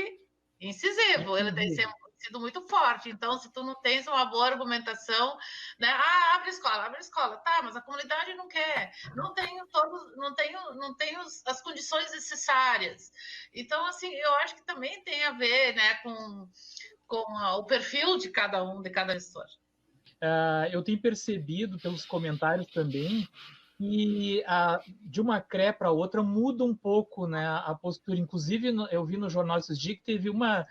incisivo, ele tem sido muito forte. Então, se tu não tens uma boa argumentação, né? Abre escola, tá, mas a comunidade não quer, não tenho as condições necessárias. Então, assim, eu acho que também tem a ver, né, com o perfil de cada gestor. Eu tenho percebido pelos comentários também que de uma CRE para outra muda um pouco, né, a postura. Inclusive, eu vi no jornal esses dias que teve uma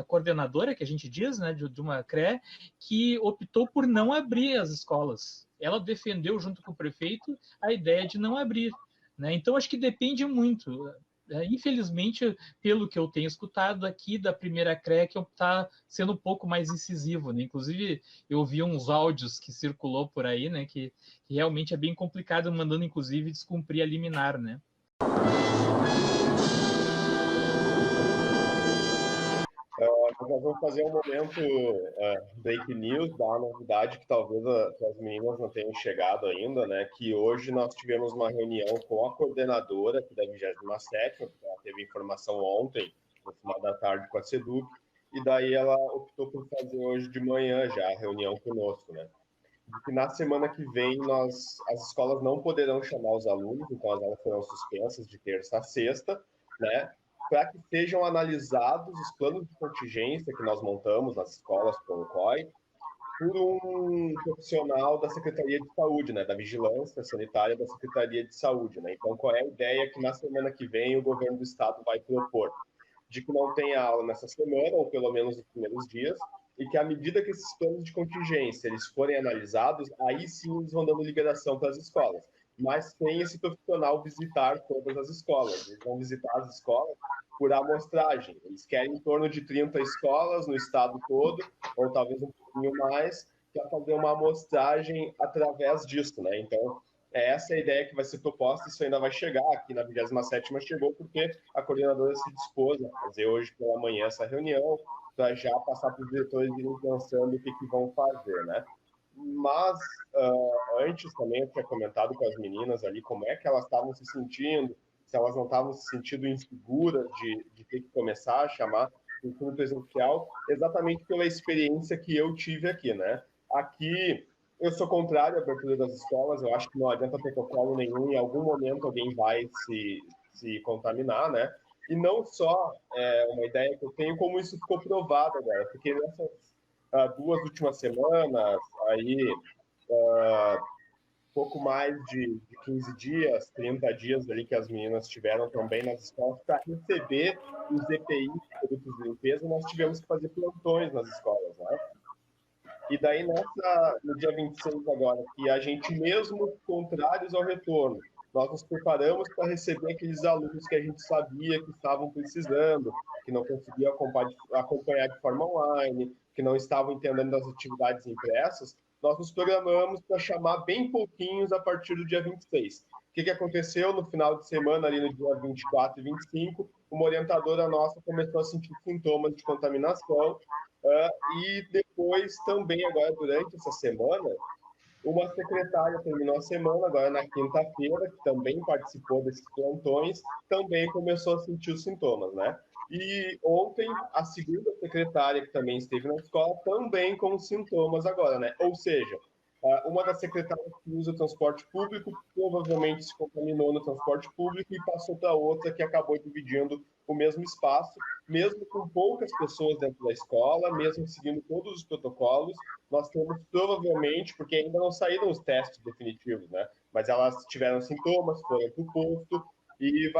coordenadora, que a gente diz, né, de uma CRE, que optou por não abrir as escolas. Ela defendeu, junto com o prefeito, a ideia de não abrir, né? Então, acho que depende muito. Infelizmente, pelo que eu tenho escutado aqui da primeira CRE, que está sendo um pouco mais incisivo, né? Inclusive, eu vi uns áudios que circulou por aí, né, que realmente é bem complicado, mandando, inclusive, descumprir a liminar, né? Nós vamos fazer um momento break news, dar uma novidade que talvez as meninas não tenham chegado ainda, né? Que hoje nós tivemos uma reunião com a coordenadora da 27ª, porque ela teve informação ontem, no final da tarde, com a SEDUC, e daí ela optou por fazer hoje de manhã já a reunião conosco, né? Que na semana que vem as escolas não poderão chamar os alunos, então as aulas serão suspensas de terça a sexta, né? Para que sejam analisados os planos de contingência que nós montamos nas escolas com o COI por um profissional da Secretaria de Saúde, né, da Vigilância Sanitária da Secretaria de Saúde, né? Então, qual é a ideia que na semana que vem o governo do estado vai propor? De que não tenha aula nessa semana, ou pelo menos nos primeiros dias, e que à medida que esses planos de contingência eles forem analisados, aí sim eles vão dando liberação para as escolas. Mas sem esse profissional visitar todas as escolas. Eles vão visitar as escolas por amostragem. Eles querem em torno de 30 escolas no estado todo, ou talvez um pouquinho mais, para fazer uma amostragem através disso, né? Então, Essa é a ideia que vai ser proposta, isso ainda vai chegar, aqui na 27ª chegou porque a coordenadora se dispôs a fazer hoje pela manhã essa reunião, para já passar para os diretores irem pensando o que vão fazer, né? Mas antes também eu tinha comentado com as meninas ali como é que elas estavam se sentindo, se elas não estavam se sentindo inseguras de ter que começar a chamar o ensino presencial, exatamente pela experiência que eu tive aqui, né? Aqui, eu sou contrário à abertura das escolas, eu acho que não adianta protocolo nenhum, em algum momento alguém vai se contaminar, né? E não só uma ideia que eu tenho, como isso ficou provado agora, porque nessas 2 últimas semanas, aí pouco mais de 15 dias, 30 dias ali que as meninas tiveram também nas escolas, para receber os EPI, produtos de limpeza, nós tivemos que fazer plantões nas escolas, né? E daí, no dia 26 agora, que a gente mesmo contrários ao retorno, nós nos preparamos para receber aqueles alunos que a gente sabia que estavam precisando, que não conseguiam acompanhar de forma online, que não estavam entendendo das atividades impressas, nós nos programamos para chamar bem pouquinhos a partir do dia 26. O que aconteceu no final de semana, ali no dia 24 e 25, uma orientadora nossa começou a sentir sintomas de contaminação, e depois também agora durante essa semana, uma secretária terminou a semana, agora na quinta-feira, que também participou desses plantões, também começou a sentir os sintomas, né? E ontem, a segunda secretária, que também esteve na escola, também com sintomas agora, né? Ou seja, uma das secretárias que usa o transporte público provavelmente se contaminou no transporte público e passou para outra que acabou dividindo o mesmo espaço, mesmo com poucas pessoas dentro da escola, mesmo seguindo todos os protocolos, nós temos provavelmente, porque ainda não saíram os testes definitivos, né? Mas elas tiveram sintomas, foram para o posto, e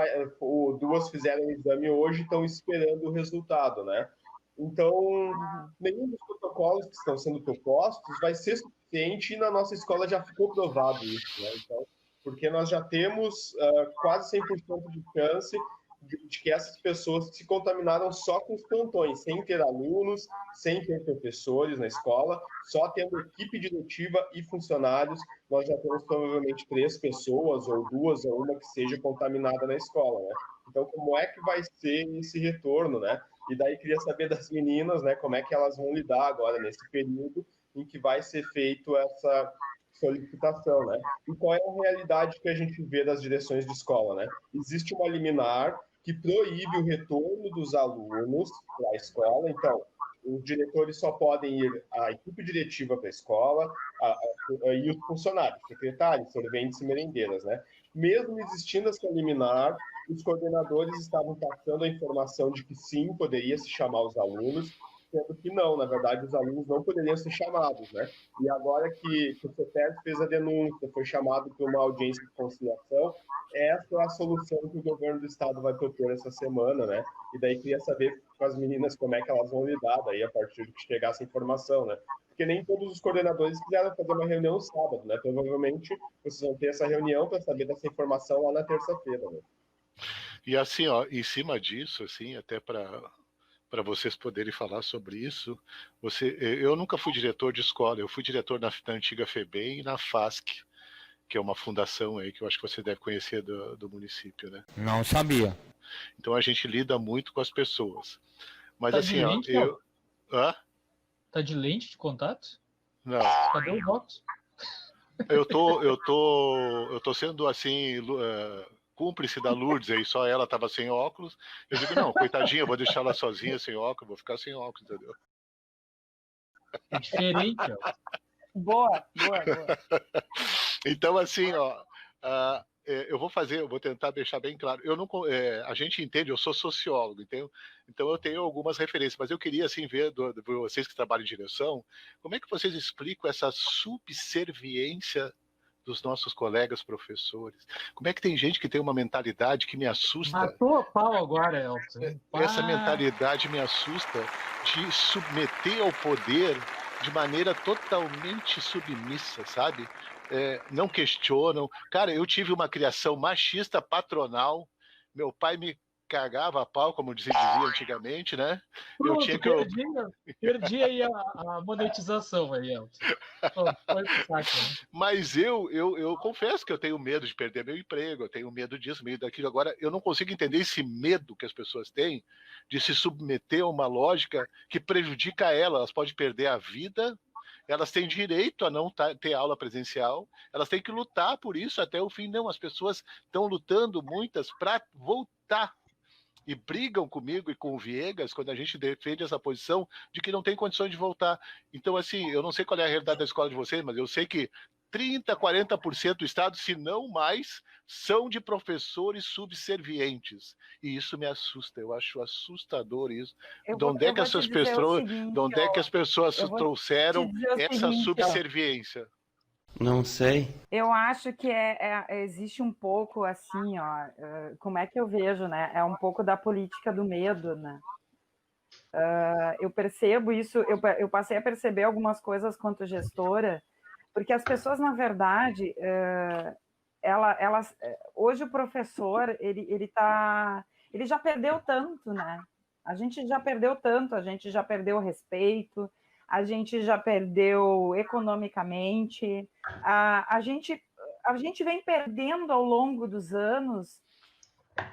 2 fizeram o exame hoje e estão esperando o resultado, né? Então, nenhum dos protocolos que estão sendo propostos vai ser suficiente e na nossa escola já ficou provado isso, né? Então, porque nós já temos quase 100% de chance de que essas pessoas se contaminaram só com os plantões, sem ter alunos, sem ter professores na escola, só tendo equipe diretiva e funcionários, nós já temos provavelmente 3 pessoas, ou 2, ou uma que seja contaminada na escola, né? Então, como é que vai ser esse retorno, né? E daí queria saber das meninas, né, como é que elas vão lidar agora nesse período em que vai ser feito essa solicitação, né? E qual é a realidade que a gente vê das direções de escola, né? Existe uma liminar que proíbe o retorno dos alunos para a escola, então os diretores só podem ir, a equipe diretiva para a escola e os funcionários, secretários, serventes e merendeiras, né? Mesmo existindo essa liminar, os coordenadores estavam passando a informação de que sim, poderia se chamar os alunos, sendo que não, na verdade, os alunos não poderiam ser chamados, né? E agora que o CETES fez a denúncia, foi chamado para uma audiência de conciliação, essa é a solução que o governo do estado vai propor essa semana, né? E daí queria saber com as meninas como é que elas vão lidar daí a partir de que chegar essa informação, né? Porque nem todos os coordenadores quiseram fazer uma reunião no sábado, né? Provavelmente vocês vão ter essa reunião para saber dessa informação lá na terça-feira, né? E assim, ó, em cima disso, assim, até para vocês poderem falar sobre isso, eu nunca fui diretor de escola, eu fui diretor na antiga FEBEM e na FASC, que é uma fundação aí que eu acho que você deve conhecer do município, né? Não sabia. Então a gente lida muito com as pessoas. Mas Tá assim, ó, Tá de lente de contato? Não. Cadê o voto? Eu tô sendo assim, cúmplice da Lourdes aí, só ela tava sem óculos. Eu digo, não, coitadinha, eu vou deixar ela sozinha sem óculos, vou ficar sem óculos, entendeu? É diferente, ó. Boa. Então, assim, ó, eu vou tentar deixar bem claro. A gente entende, eu sou sociólogo, então eu tenho algumas referências, mas eu queria, assim, ver de vocês que trabalham em direção, como é que vocês explicam essa subserviência dos nossos colegas professores? Como é que tem gente que tem uma mentalidade que me assusta? Matou a pau agora, Elton. Essa mentalidade me assusta de submeter ao poder de maneira totalmente submissa, sabe? Não questionam. Cara, eu tive uma criação machista patronal. Meu pai me cagava a pau, como se dizia antigamente, né? Pronto, Eu tinha que... perdi aí a monetização aí, Elton. Foi pro saco, né? Mas eu confesso que eu tenho medo de perder meu emprego, eu tenho medo disso, medo daquilo. Agora, eu não consigo entender esse medo que as pessoas têm de se submeter a uma lógica que prejudica elas podem perder a vida, elas têm direito a não ter aula presencial, elas têm que lutar por isso até o fim. Não, as pessoas estão lutando, muitas, para voltar. E brigam comigo e com o Viegas quando a gente defende essa posição de que não tem condições de voltar. Então, assim, eu não sei qual é a realidade da escola de vocês, mas eu sei que 30%, 40% do estado, se não mais, são de professores subservientes. E isso me assusta, eu acho assustador isso. De onde é que essas pessoas trouxeram essa subserviência? Não sei. Eu acho que existe um pouco assim, ó, como é que eu vejo, né? É um pouco da política do medo, né? Eu percebo isso, eu passei a perceber algumas coisas quanto gestora, porque as pessoas, na verdade, hoje o professor, ele já perdeu tanto, né? A gente já perdeu tanto, a gente já perdeu o respeito, a gente já perdeu economicamente, a gente vem perdendo ao longo dos anos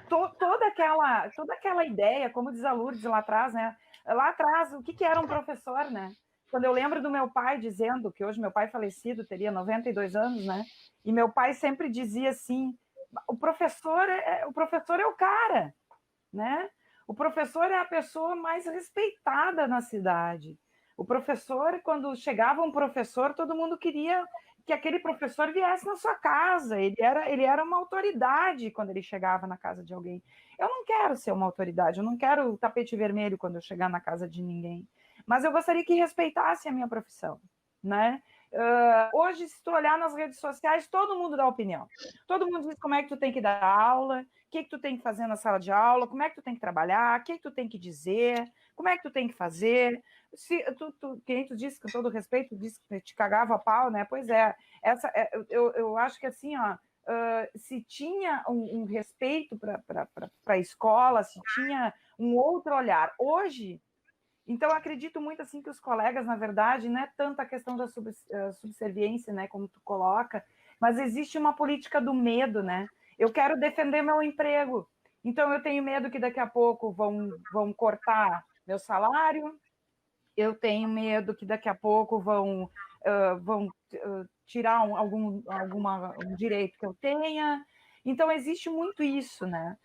toda aquela ideia, como diz a Lourdes lá atrás, né? Lá atrás, o que era um professor, né? Quando eu lembro do meu pai dizendo, que hoje meu pai falecido, teria 92 anos, né? E meu pai sempre dizia assim, o professor é o cara, né? O professor é a pessoa mais respeitada na cidade. O professor, quando chegava um professor, todo mundo queria que aquele professor viesse na sua casa. Ele era uma autoridade quando ele chegava na casa de alguém. Eu não quero ser uma autoridade, eu não quero tapete vermelho quando eu chegar na casa de ninguém. Mas eu gostaria que respeitasse a minha profissão, né? Hoje, se tu olhar nas redes sociais, todo mundo dá opinião. Todo mundo diz como é que tu tem que dar aula, o que tu tem que fazer na sala de aula, como é que tu tem que trabalhar, o que tu tem que dizer, como é que tu tem que fazer. Se quem tu disse, com todo respeito, disse que te cagava a pau, né? Pois é, eu acho que assim, ó, se tinha um respeito para a escola, se tinha um outro olhar. Hoje, então, eu acredito muito assim que os colegas, na verdade, não é tanto a questão da subserviência, né, como tu coloca, mas existe uma política do medo, né? Eu quero defender meu emprego, então eu tenho medo que daqui a pouco vão cortar meu salário, eu tenho medo que daqui a pouco vão tirar algum direito que eu tenha. Então, existe muito isso, né?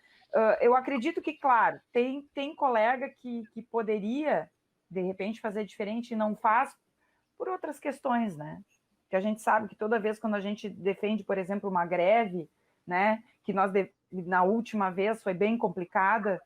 Eu acredito que, claro, tem colega que poderia, de repente, fazer diferente e não faz por outras questões, né? Que a gente sabe que toda vez quando a gente defende, por exemplo, uma greve, né, que na última vez foi bem complicada,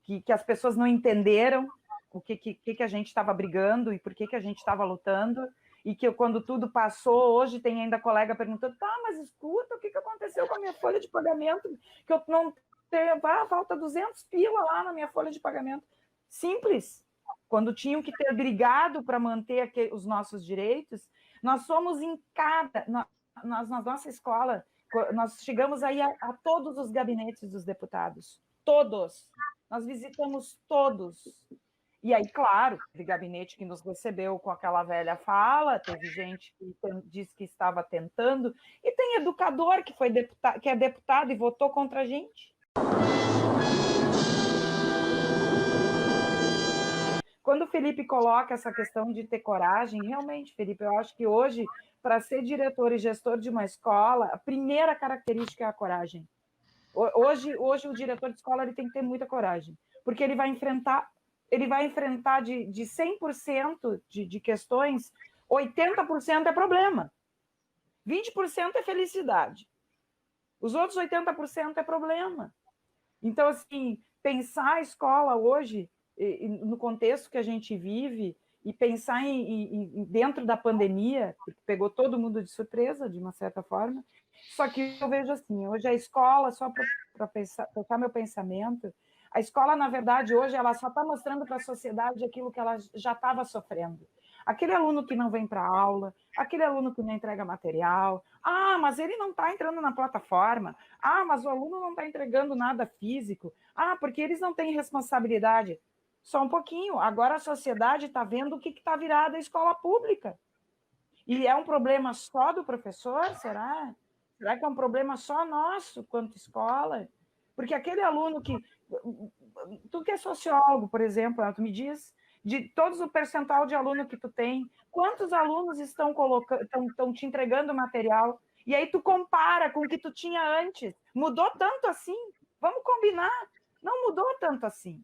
que as pessoas não entenderam o que a gente estava brigando e por que a gente estava lutando, e que quando tudo passou, hoje tem ainda colega perguntando, tá, mas escuta, o que aconteceu com a minha folha de pagamento, que eu não tenho, falta 200 pila lá na minha folha de pagamento. Simples. Quando tinham que ter brigado para manter os nossos direitos, nós somos em na nossa escola, nós chegamos aí a todos os gabinetes dos deputados, todos. Nós visitamos todos. E aí, claro, teve gabinete que nos recebeu com aquela velha fala, teve gente que disse que estava tentando, e tem educador que é deputado e votou contra a gente. Quando o Felipe coloca essa questão de ter coragem, realmente, Felipe, eu acho que hoje, para ser diretor e gestor de uma escola, a primeira característica é a coragem. Hoje o diretor de escola ele tem que ter muita coragem, porque ele vai enfrentar de 100% de questões, 80% é problema, 20% é felicidade, os outros 80% é problema. Então, assim, pensar a escola hoje, no contexto que a gente vive, e pensar dentro da pandemia, que pegou todo mundo de surpresa, de uma certa forma, só que eu vejo assim, hoje a escola, só para pensar meu pensamento, a escola, na verdade, hoje, ela só está mostrando para a sociedade aquilo que ela já estava sofrendo. Aquele aluno que não vem para a aula, aquele aluno que não entrega material. Ah, mas ele não está entrando na plataforma. Ah, mas o aluno não está entregando nada físico. Ah, porque eles não têm responsabilidade. Só um pouquinho. Agora a sociedade está vendo o que está virada a escola pública. E é um problema só do professor, será? Será que é um problema só nosso, quanto escola? Porque aquele aluno que... Tu que é sociólogo, por exemplo, tu me diz, de todos o percentual de aluno que tu tem, quantos alunos estão te entregando material? E aí tu compara com o que tu tinha antes. Mudou tanto assim? Vamos combinar. Não mudou tanto assim.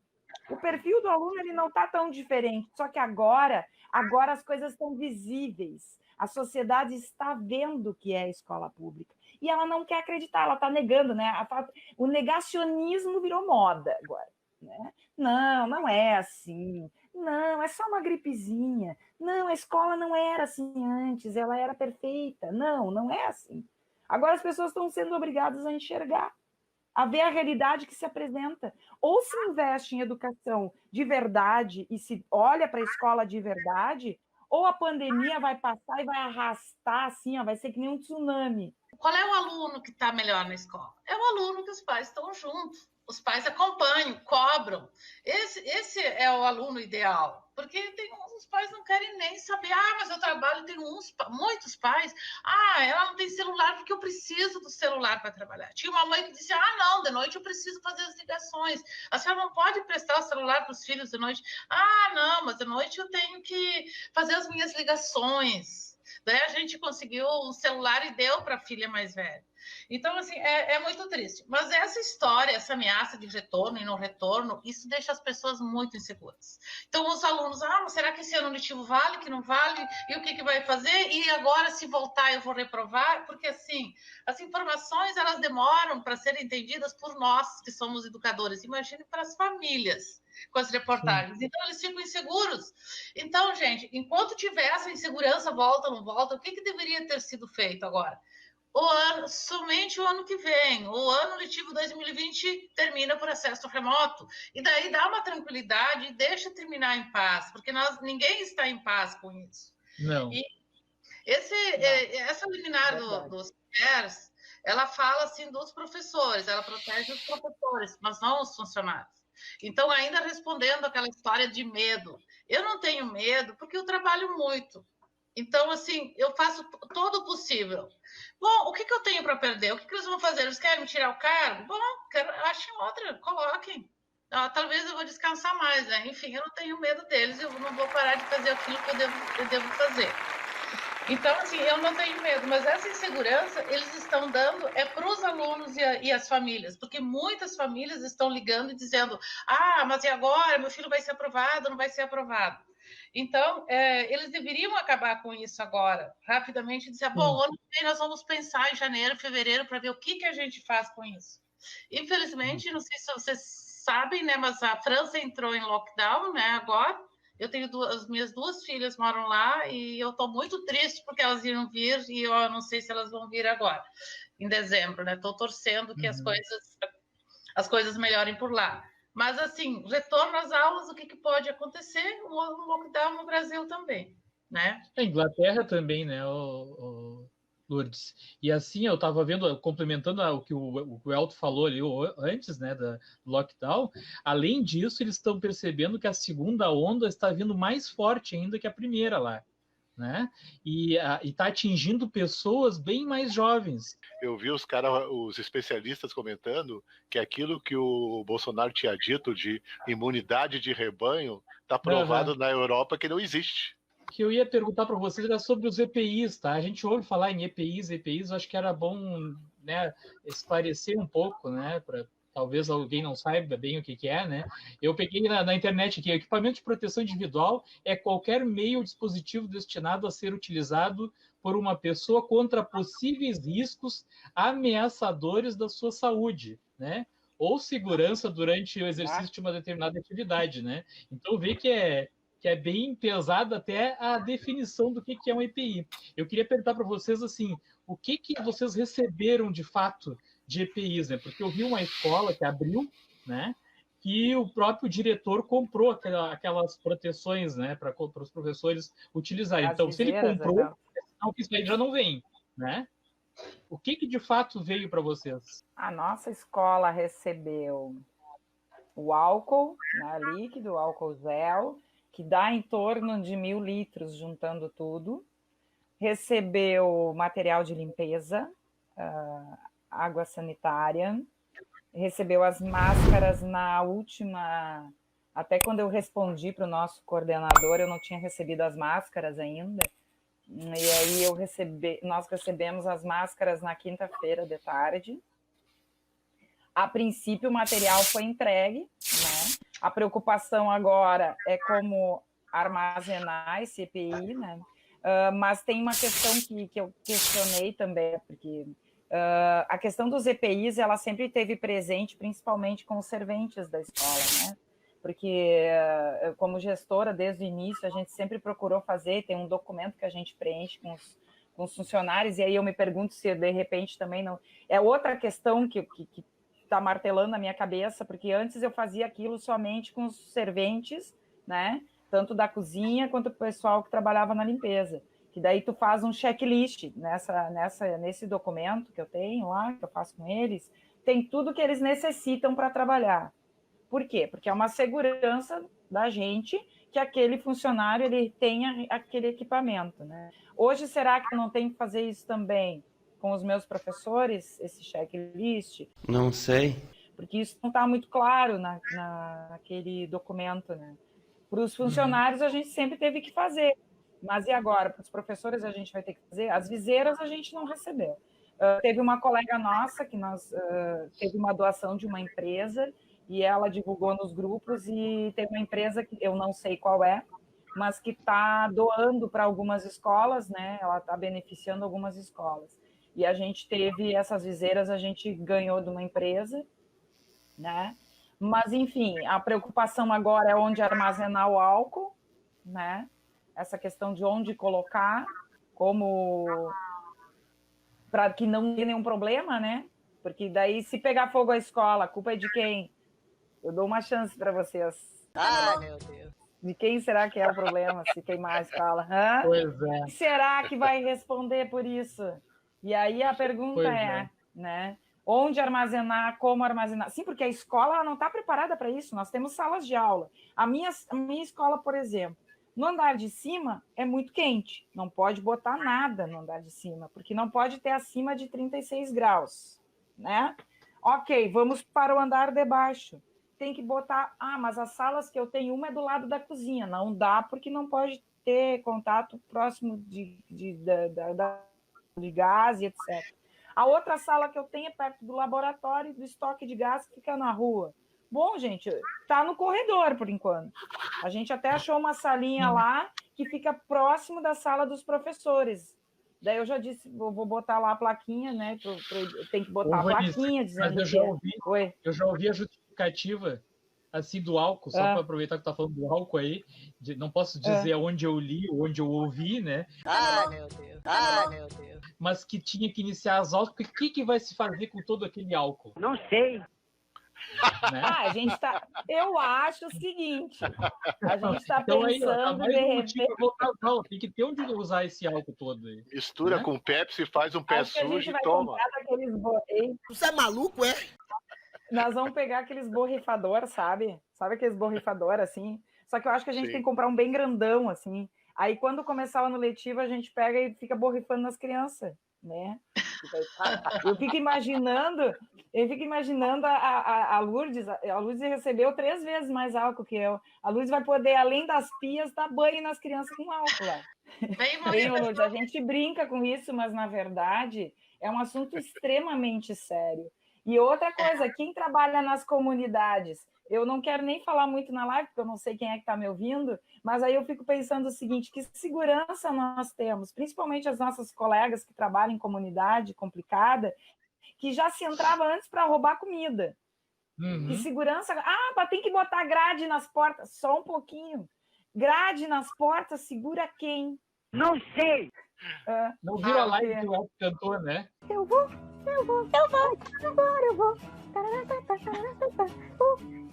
O perfil do aluno ele não está tão diferente, só que agora as coisas estão visíveis. A sociedade está vendo o que é a escola pública. E ela não quer acreditar, ela está negando, né? O negacionismo virou moda agora. Né? Não, não é assim. Não, é só uma gripezinha. Não, a escola não era assim antes, ela era perfeita. Não, não é assim. Agora as pessoas estão sendo obrigadas a enxergar, a ver a realidade que se apresenta. Ou se investe em educação de verdade e se olha para a escola de verdade, ou a pandemia vai passar e vai arrastar assim, ó, vai ser que nem um tsunami. Qual é o aluno que está melhor na escola? É o aluno que os pais estão juntos. Os pais acompanham, cobram. Esse é o aluno ideal. Porque os pais não querem nem saber. Ah, mas eu trabalho, tem muitos pais. Ah, ela não tem celular porque eu preciso do celular para trabalhar. Tinha uma mãe que disse, ah, não, de noite eu preciso fazer as ligações. A senhora não pode prestar o celular para os filhos de noite. Ah, não, mas de noite eu tenho que fazer as minhas ligações. Daí a gente conseguiu um celular e deu para a filha mais velha. Então, assim, é muito triste. Mas essa história, essa ameaça de retorno e não retorno, isso deixa as pessoas muito inseguras. Então, os alunos, mas será que esse ano letivo vale, que não vale? E o que vai fazer? E agora, se voltar, eu vou reprovar? Porque, assim, as informações, elas demoram para serem entendidas por nós, que somos educadores. Imagine para as famílias com as reportagens. Sim. Então, eles ficam inseguros. Então, gente, enquanto tiver essa insegurança, volta, não volta, o que deveria ter sido feito agora? Somente o ano que vem. O ano letivo 2020 termina por acesso remoto. E daí dá uma tranquilidade e deixa terminar em paz, porque ninguém está em paz com isso. Não. E essa liminar dos CERS, ela fala assim dos professores, ela protege os professores, mas não os funcionários. Então, ainda respondendo aquela história de medo, eu não tenho medo porque eu trabalho muito. Então, assim, eu faço todo o possível. Bom, o que eu tenho para perder? O que eles vão fazer? Eles querem me tirar o cargo? Bom, achem outra, coloquem. Talvez eu vou descansar mais, né? Enfim, eu não tenho medo deles, eu não vou parar de fazer aquilo que eu devo fazer. Então, assim, eu não tenho medo, mas essa insegurança eles estão dando para os alunos e as famílias, porque muitas famílias estão ligando e dizendo, mas e agora? Meu filho vai ser aprovado, não vai ser aprovado? Então, eles deveriam acabar com isso agora, rapidamente, e dizer, bom, ano que vem nós vamos pensar em janeiro, fevereiro, para ver o que a gente faz com isso. Infelizmente, não sei se vocês sabem, né, mas a França entrou em lockdown, né, agora. Eu tenho as minhas duas filhas moram lá e eu estou muito triste porque elas iam vir e eu não sei se elas vão vir agora, em dezembro, né? Estou torcendo que as coisas melhorem por lá. Mas, assim, retorno às aulas, o que pode acontecer? Um lockdown no Brasil também, né? A Inglaterra também, né, Lourdes? E assim, eu estava vendo, complementando o que o Elton falou ali antes, né, do lockdown, além disso, eles estão percebendo que a segunda onda está vindo mais forte ainda que a primeira lá, né? E está atingindo pessoas bem mais jovens. Eu vi os especialistas comentando que aquilo que o Bolsonaro tinha dito de imunidade de rebanho está provado na Europa que não existe. Que eu ia perguntar para vocês era sobre os EPIs, tá? A gente ouve falar em EPIs, acho que era bom, né, esclarecer um pouco, né, para talvez alguém não saiba bem o que é, né? Eu peguei na internet aqui, equipamento de proteção individual é qualquer meio ou dispositivo destinado a ser utilizado por uma pessoa contra possíveis riscos ameaçadores da sua saúde, né? Ou segurança durante o exercício de uma determinada atividade, né? Então vê que é bem pesada até a definição do que é um EPI. Eu queria perguntar para vocês, assim, o que vocês receberam, de fato, de EPIs, né? Porque eu vi uma escola que abriu, né? que o próprio diretor comprou aquelas proteções, né, para os professores utilizarem. Então, se ele comprou, então isso aí já não vem, né? O que de fato veio para vocês? A nossa escola recebeu o álcool, né, líquido, álcool gel, que dá em torno de 1.000 litros, juntando tudo. Recebeu material de limpeza, água sanitária. Recebeu as máscaras na última... Até quando eu respondi para o nosso coordenador, eu não tinha recebido as máscaras ainda. E aí nós recebemos as máscaras na quinta-feira de tarde. A princípio, o material foi entregue, né? A preocupação agora é como armazenar esse EPI, né? Mas tem uma questão que eu questionei também, porque a questão dos EPIs, ela sempre esteve presente, principalmente com os serventes da escola, né? Porque, como gestora, desde o início, a gente sempre procurou fazer, tem um documento que a gente preenche com os funcionários, e aí eu me pergunto se, de repente, também não... É outra questão que está martelando na minha cabeça, porque antes eu fazia aquilo somente com os serventes, né? Tanto da cozinha quanto o pessoal que trabalhava na limpeza. Que daí tu faz um checklist nesse documento que eu tenho lá, que eu faço com eles, tem tudo que eles necessitam para trabalhar. Por quê? Porque é uma segurança da gente que aquele funcionário ele tenha aquele equipamento, né? Hoje, será que eu não tenho que fazer isso também com os meus professores, esse checklist? Não sei. Porque isso não está muito claro naquele documento, né? Para os funcionários, a gente sempre teve que fazer. Mas e agora? Para os professores, a gente vai ter que fazer? As viseiras, a gente não recebeu. Teve uma colega nossa que teve uma doação de uma empresa e ela divulgou nos grupos e teve uma empresa que eu não sei qual é, mas que está doando para algumas escolas, né? Ela está beneficiando algumas escolas. E a gente teve essas viseiras, a gente ganhou de uma empresa, né? Mas, enfim, a preocupação agora é onde armazenar o álcool, né? Essa questão de onde colocar, para que não tenha nenhum problema, né? Porque daí, se pegar fogo a escola, a culpa é de quem? Eu dou uma chance para vocês. Ai, meu Deus. De quem será que é o problema se queimar a escola? Pois é. Quem será que vai responder por isso? E aí a pergunta né? Onde armazenar, como armazenar? Sim, porque a escola não está preparada para isso. Nós temos salas de aula. A minha escola, por exemplo, no andar de cima é muito quente. Não pode botar nada no andar de cima, porque não pode ter acima de 36 graus, né? Ok, vamos para o andar de baixo. Tem que botar... mas as salas que eu tenho, uma é do lado da cozinha. Não dá, porque não pode ter contato próximo de gás e etc. A outra sala que eu tenho é perto do laboratório do estoque de gás que fica na rua. Bom, gente, tá no corredor, por enquanto. A gente até achou uma salinha lá que fica próximo da sala dos professores. Daí eu já disse, vou botar lá a plaquinha, né? Tem que botar a plaquinha dizendo eu já ouvi a justificativa assim do álcool, só para aproveitar que tá falando do álcool aí, não posso dizer onde eu li, onde eu ouvi, né? Meu Deus. Meu Deus. Mas que tinha que iniciar as aulas, porque o que vai se fazer com todo aquele álcool? Não sei. Né? Eu acho o seguinte, a gente está então, pensando de repente... Tem que ter onde usar esse álcool todo aí. Mistura com Pepsi, faz um pé sujo e toma. Você é maluco, é? Nós vamos pegar aqueles borrifadores, sabe? Sabe aqueles borrifadores, assim? Só que eu acho que a gente tem que comprar um bem grandão, assim. Aí, quando começar o ano letivo, a gente pega e fica borrifando nas crianças, né? Eu fico imaginando a Lourdes. A Lourdes recebeu 3 vezes mais álcool que eu. A Lourdes vai poder, além das pias, dar banho nas crianças com álcool lá. Bem, Lourdes, a gente brinca com isso, mas, na verdade, é um assunto extremamente sério. E outra coisa, quem trabalha nas comunidades, eu não quero nem falar muito na live, porque eu não sei quem é que está me ouvindo, mas aí eu fico pensando o seguinte, que segurança nós temos, principalmente as nossas colegas que trabalham em comunidade complicada, que já se entrava antes para roubar comida. Que segurança... mas tem que botar grade nas portas. Só um pouquinho. Grade nas portas segura quem? Não sei. Não viu a live que o Elton cantou, né? Eu vou. Agora eu vou.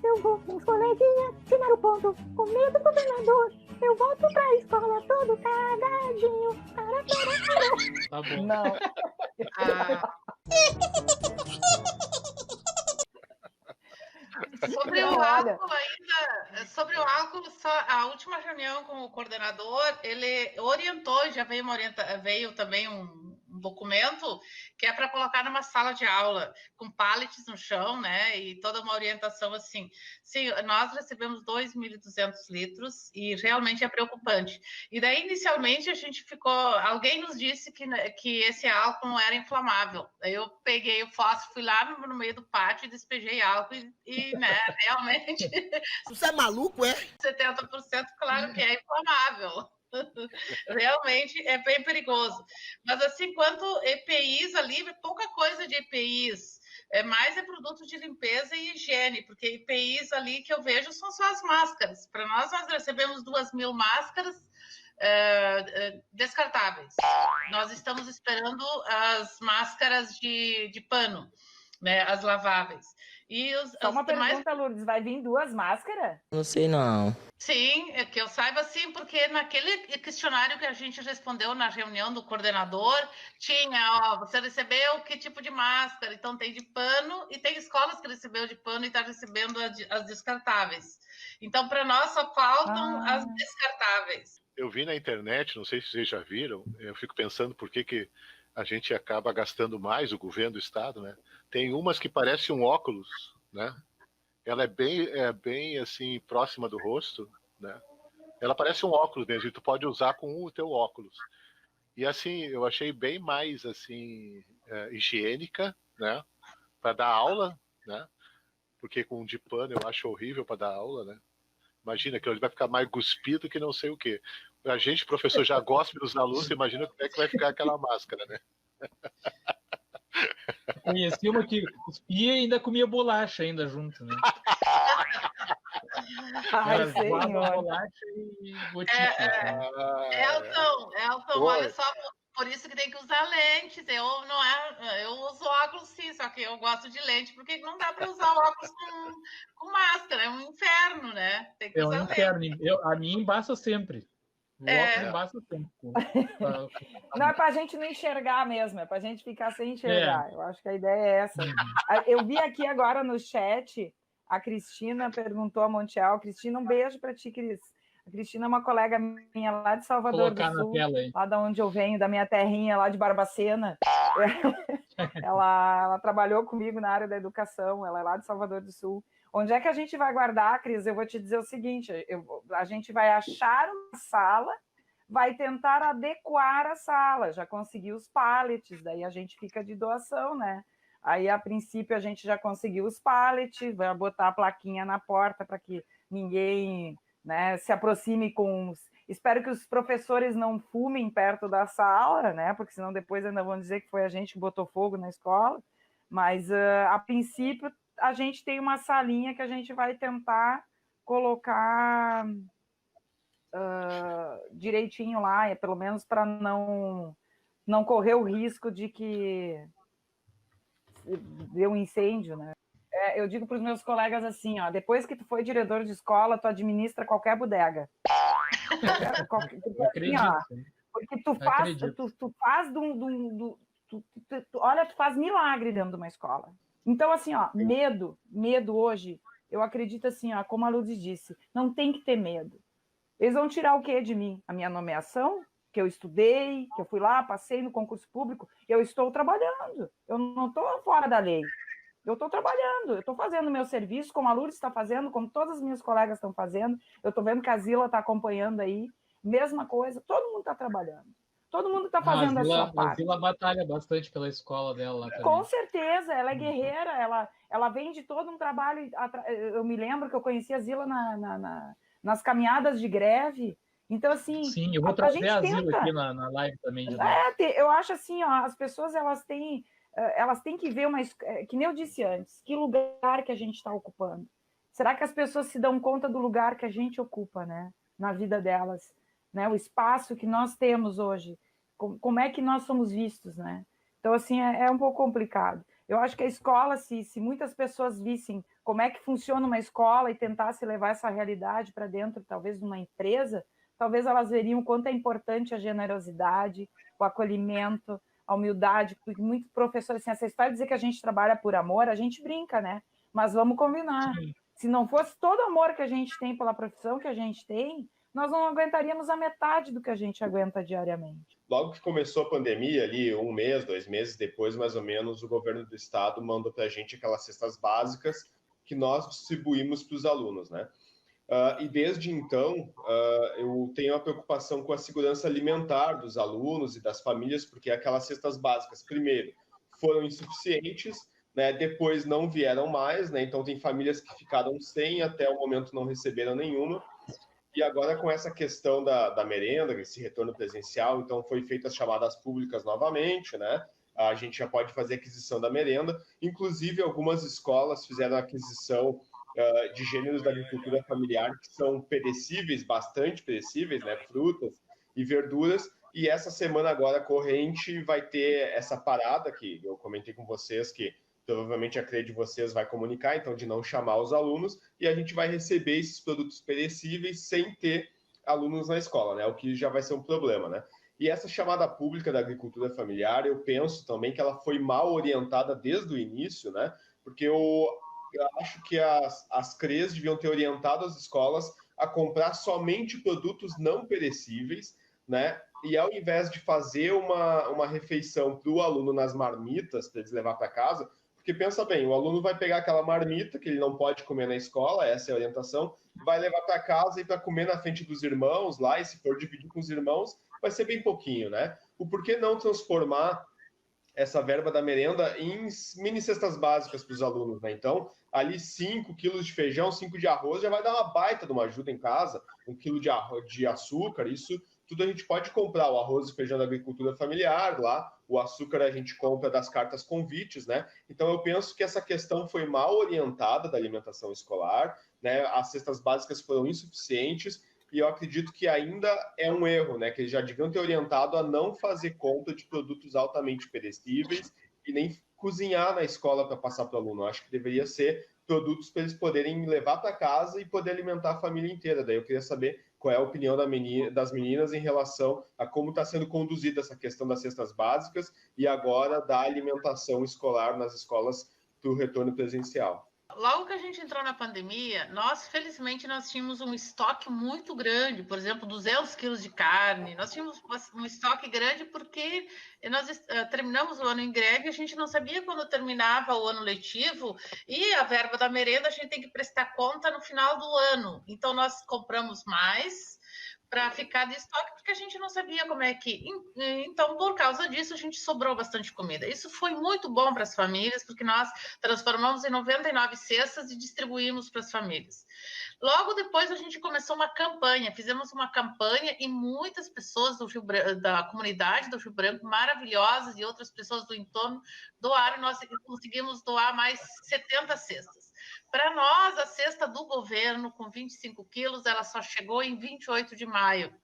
Eu domingo, os coleguinhas tiraram ponto. Com medo do governador, eu volto pra escola todo cagadinho. Tá bom. Não. Sobre o álcool ainda, sobre o álcool, só a última reunião com o coordenador, ele orientou, já veio também um documento que é para colocar numa sala de aula com pallets no chão, né? E toda uma orientação assim. Sim, nós recebemos 2.200 litros e realmente é preocupante. E daí, inicialmente, a gente ficou... Alguém nos disse que esse álcool não era inflamável. Aí eu peguei o fósforo, fui lá no meio do pátio e despejei álcool e né, realmente... Você é maluco, é? 70%, claro que é inflamável. Realmente é bem perigoso. Mas assim, quanto EPIs ali, pouca coisa de EPIs. Mais é produto de limpeza e higiene, porque EPIs ali que eu vejo são só as máscaras. Para nós recebemos 2.000 máscaras descartáveis. Nós estamos esperando as máscaras de pano, né, as laváveis. E Só uma pergunta, Lourdes, vai vir 2 máscaras? Não sei não. Sim, que eu saiba sim, porque naquele questionário que a gente respondeu na reunião do coordenador, tinha, você recebeu que tipo de máscara? Então tem de pano e tem escolas que recebeu de pano e está recebendo as descartáveis. Então para nós só faltam as descartáveis. Eu vi na internet, não sei se vocês já viram, eu fico pensando por que a gente acaba gastando mais, o governo do estado, né? Tem umas que parecem um óculos, né? Ela é bem assim, próxima do rosto, né? Ela parece um óculos mesmo, e tu pode usar com o teu óculos. E assim, eu achei bem mais assim, higiênica, né? Para dar aula, né? Porque com de pano eu acho horrível para dar aula, né? Imagina que ele vai ficar mais cuspido que não sei o quê. A gente, professor, já gosta dos alunos, imagina como é que vai ficar aquela máscara, né? Conheci uma que cuspia e ainda comia bolacha ainda junto, né? Ai, senhor. Bolacha e gotinha. Elton, olha só, por isso que tem que usar lentes. Eu uso óculos sim, só que eu gosto de lente, porque não dá para usar óculos com máscara, é um inferno, né? Tem que É um usar inferno. lente. A minha embaça sempre. O óculos embaça sempre. Não é pra gente não enxergar mesmo, é pra gente ficar sem enxergar. Eu acho que a ideia é essa. Eu vi aqui agora no chat, a Cristina perguntou a Montiel. Cristina, um beijo para ti, Cris. A Cristina é uma colega minha lá de Salvador do Sul, lá de onde eu venho, da minha terrinha lá de Barbacena. Ela trabalhou comigo na área da educação, ela é lá de Salvador do Sul. Onde é que a gente vai guardar, Cris? Eu vou te dizer o seguinte, a gente vai achar uma sala, vai tentar adequar a sala, já conseguiu os pallets, daí a gente fica de doação, né? Aí, a princípio, a gente já conseguiu os pallets, vai botar a plaquinha na porta para que ninguém, né, se aproxime com... Espero que os professores não fumem perto da sala, né? Porque senão depois ainda vão dizer que foi a gente que botou fogo na escola. Mas, a princípio, a gente tem uma salinha que a gente vai tentar colocar direitinho lá, pelo menos para não correr o risco de que dê um incêndio, né? Eu digo para os meus colegas assim, ó, depois que tu foi diretor de escola, tu administra qualquer bodega. Porque tu faz olha, tu faz milagre dentro de uma escola. Então, assim, ó, medo hoje, eu acredito assim, ó, como a Lourdes disse, não tem que ter medo. Eles vão tirar o quê de mim? A minha nomeação, que eu estudei, que eu fui lá, passei no concurso público, eu estou trabalhando, eu não estou fora da lei. Eu estou trabalhando, eu estou fazendo o meu serviço, como a Lourdes está fazendo, como todas as minhas colegas estão fazendo, eu estou vendo que a Zila está acompanhando aí, mesma coisa, todo mundo está trabalhando. Todo mundo está fazendo a sua parte. A Zila batalha bastante pela escola dela lá também. Com certeza, ela é guerreira, ela vem de todo um trabalho. Eu me lembro que eu conheci a Zila nas caminhadas de greve. Então, assim... Sim, eu vou trazer a Zila aqui na live também. Eu acho assim, ó, as pessoas elas têm que ver, que nem eu disse antes, que lugar que a gente está ocupando. Será que as pessoas se dão conta do lugar que a gente ocupa, né, na vida delas? Né, o espaço que nós temos hoje, como é que nós somos vistos, né? Então, assim, é um pouco complicado. Eu acho que a escola, se muitas pessoas vissem como é que funciona uma escola e tentassem levar essa realidade para dentro, talvez, de uma empresa, talvez elas veriam o quanto é importante a generosidade, o acolhimento, a humildade, porque muitos professores, assim, essa história de dizer que a gente trabalha por amor, a gente brinca, né? Mas vamos combinar. Sim. Se não fosse todo o amor que a gente tem pela profissão que a gente tem, nós não aguentaríamos a metade do que a gente aguenta diariamente. Logo que começou a pandemia, ali 1 mês, 2 meses depois, mais ou menos, o governo do estado mandou para a gente aquelas cestas básicas que nós distribuímos para os alunos, né? E desde então, eu tenho a preocupação com a segurança alimentar dos alunos e das famílias, porque aquelas cestas básicas, primeiro, foram insuficientes, né? Depois não vieram mais, né? Então tem famílias que ficaram sem, até o momento não receberam nenhuma. E agora com essa questão da merenda, esse retorno presencial, então foi feitas chamadas públicas novamente, né? A gente já pode fazer aquisição da merenda. Inclusive, algumas escolas fizeram aquisição de gêneros da agricultura familiar que são perecíveis, bastante perecíveis, né? Frutas e verduras. E essa semana agora corrente vai ter essa parada que eu comentei com vocês, que provavelmente a CRE de vocês vai comunicar, então de não chamar os alunos, e a gente vai receber esses produtos perecíveis sem ter alunos na escola, né? O que já vai ser um problema, né? E essa chamada pública da agricultura familiar, eu penso também que ela foi mal orientada desde o início, né? Porque eu acho que as CREs deviam ter orientado as escolas a comprar somente produtos não perecíveis, né? E ao invés de fazer uma refeição para o aluno nas marmitas, para eles levar para casa, porque pensa bem, o aluno vai pegar aquela marmita que ele não pode comer na escola, essa é a orientação, vai levar para casa e para comer na frente dos irmãos lá, e se for dividir com os irmãos, vai ser bem pouquinho, né? O porquê não transformar essa verba da merenda em mini cestas básicas para os alunos, né? Então, ali 5 quilos de feijão, 5 de arroz, já vai dar uma baita de uma ajuda em casa, 1 quilo de açúcar, isso tudo a gente pode comprar, o arroz e feijão da agricultura familiar lá, o açúcar a gente compra das cartas convites, né? Então eu penso que essa questão foi mal orientada da alimentação escolar, né? As cestas básicas foram insuficientes e eu acredito que ainda é um erro, né? Que eles já deviam ter orientado a não fazer compra de produtos altamente perecíveis e nem cozinhar na escola para passar para o aluno. Eu acho que deveria ser produtos para eles poderem levar para casa e poder alimentar a família inteira. Daí eu queria saber qual é a opinião das meninas em relação a como está sendo conduzida essa questão das cestas básicas e agora da alimentação escolar nas escolas para o retorno presencial. Logo que a gente entrou na pandemia, felizmente, nós tínhamos um estoque muito grande, por exemplo, 200 quilos de carne. Nós tínhamos um estoque grande porque nós terminamos o ano em greve, a gente não sabia quando terminava o ano letivo e a verba da merenda a gente tem que prestar conta no final do ano. Então, nós compramos mais para ficar de estoque, porque a gente não sabia como é que... Então, por causa disso, a gente sobrou bastante comida. Isso foi muito bom para as famílias, porque nós transformamos em 99 cestas e distribuímos para as famílias. Logo depois, a gente começou uma campanha, fizemos uma campanha e muitas pessoas da comunidade do Rio Branco, maravilhosas, e outras pessoas do entorno doaram, nós conseguimos doar mais 70 cestas. Para nós, a cesta do governo, com 25 quilos, ela só chegou em 28 de maio.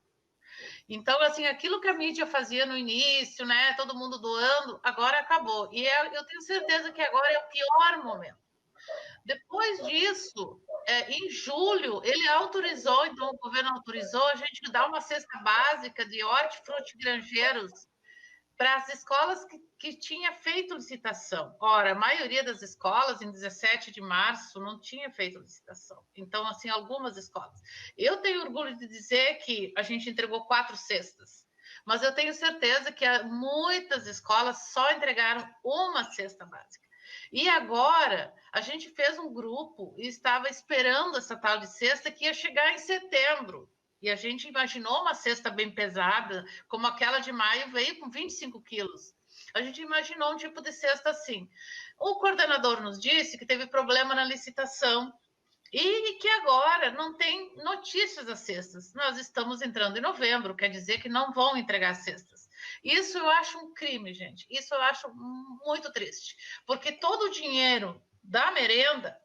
Então, assim, aquilo que a mídia fazia no início, né, todo mundo doando, agora acabou. E eu tenho certeza que agora é o pior momento. Depois disso, em julho, ele autorizou, então o governo autorizou a gente dar uma cesta básica de hortifruti granjeiros para as escolas que tinha feito licitação. Ora, a maioria das escolas, em 17 de março, não tinha feito licitação. Então, assim, algumas escolas. Eu tenho orgulho de dizer que a gente entregou 4 cestas, mas eu tenho certeza que muitas escolas só entregaram uma cesta básica. E agora, a gente fez um grupo e estava esperando essa tal de cesta que ia chegar em setembro. E a gente imaginou uma cesta bem pesada, como aquela de maio, veio com 25 quilos. A gente imaginou um tipo de cesta assim. O coordenador nos disse que teve problema na licitação e que agora não tem notícias das cestas. Nós estamos entrando em novembro, quer dizer que não vão entregar cestas. Isso eu acho um crime, gente. Isso eu acho muito triste. Porque todo o dinheiro da merenda,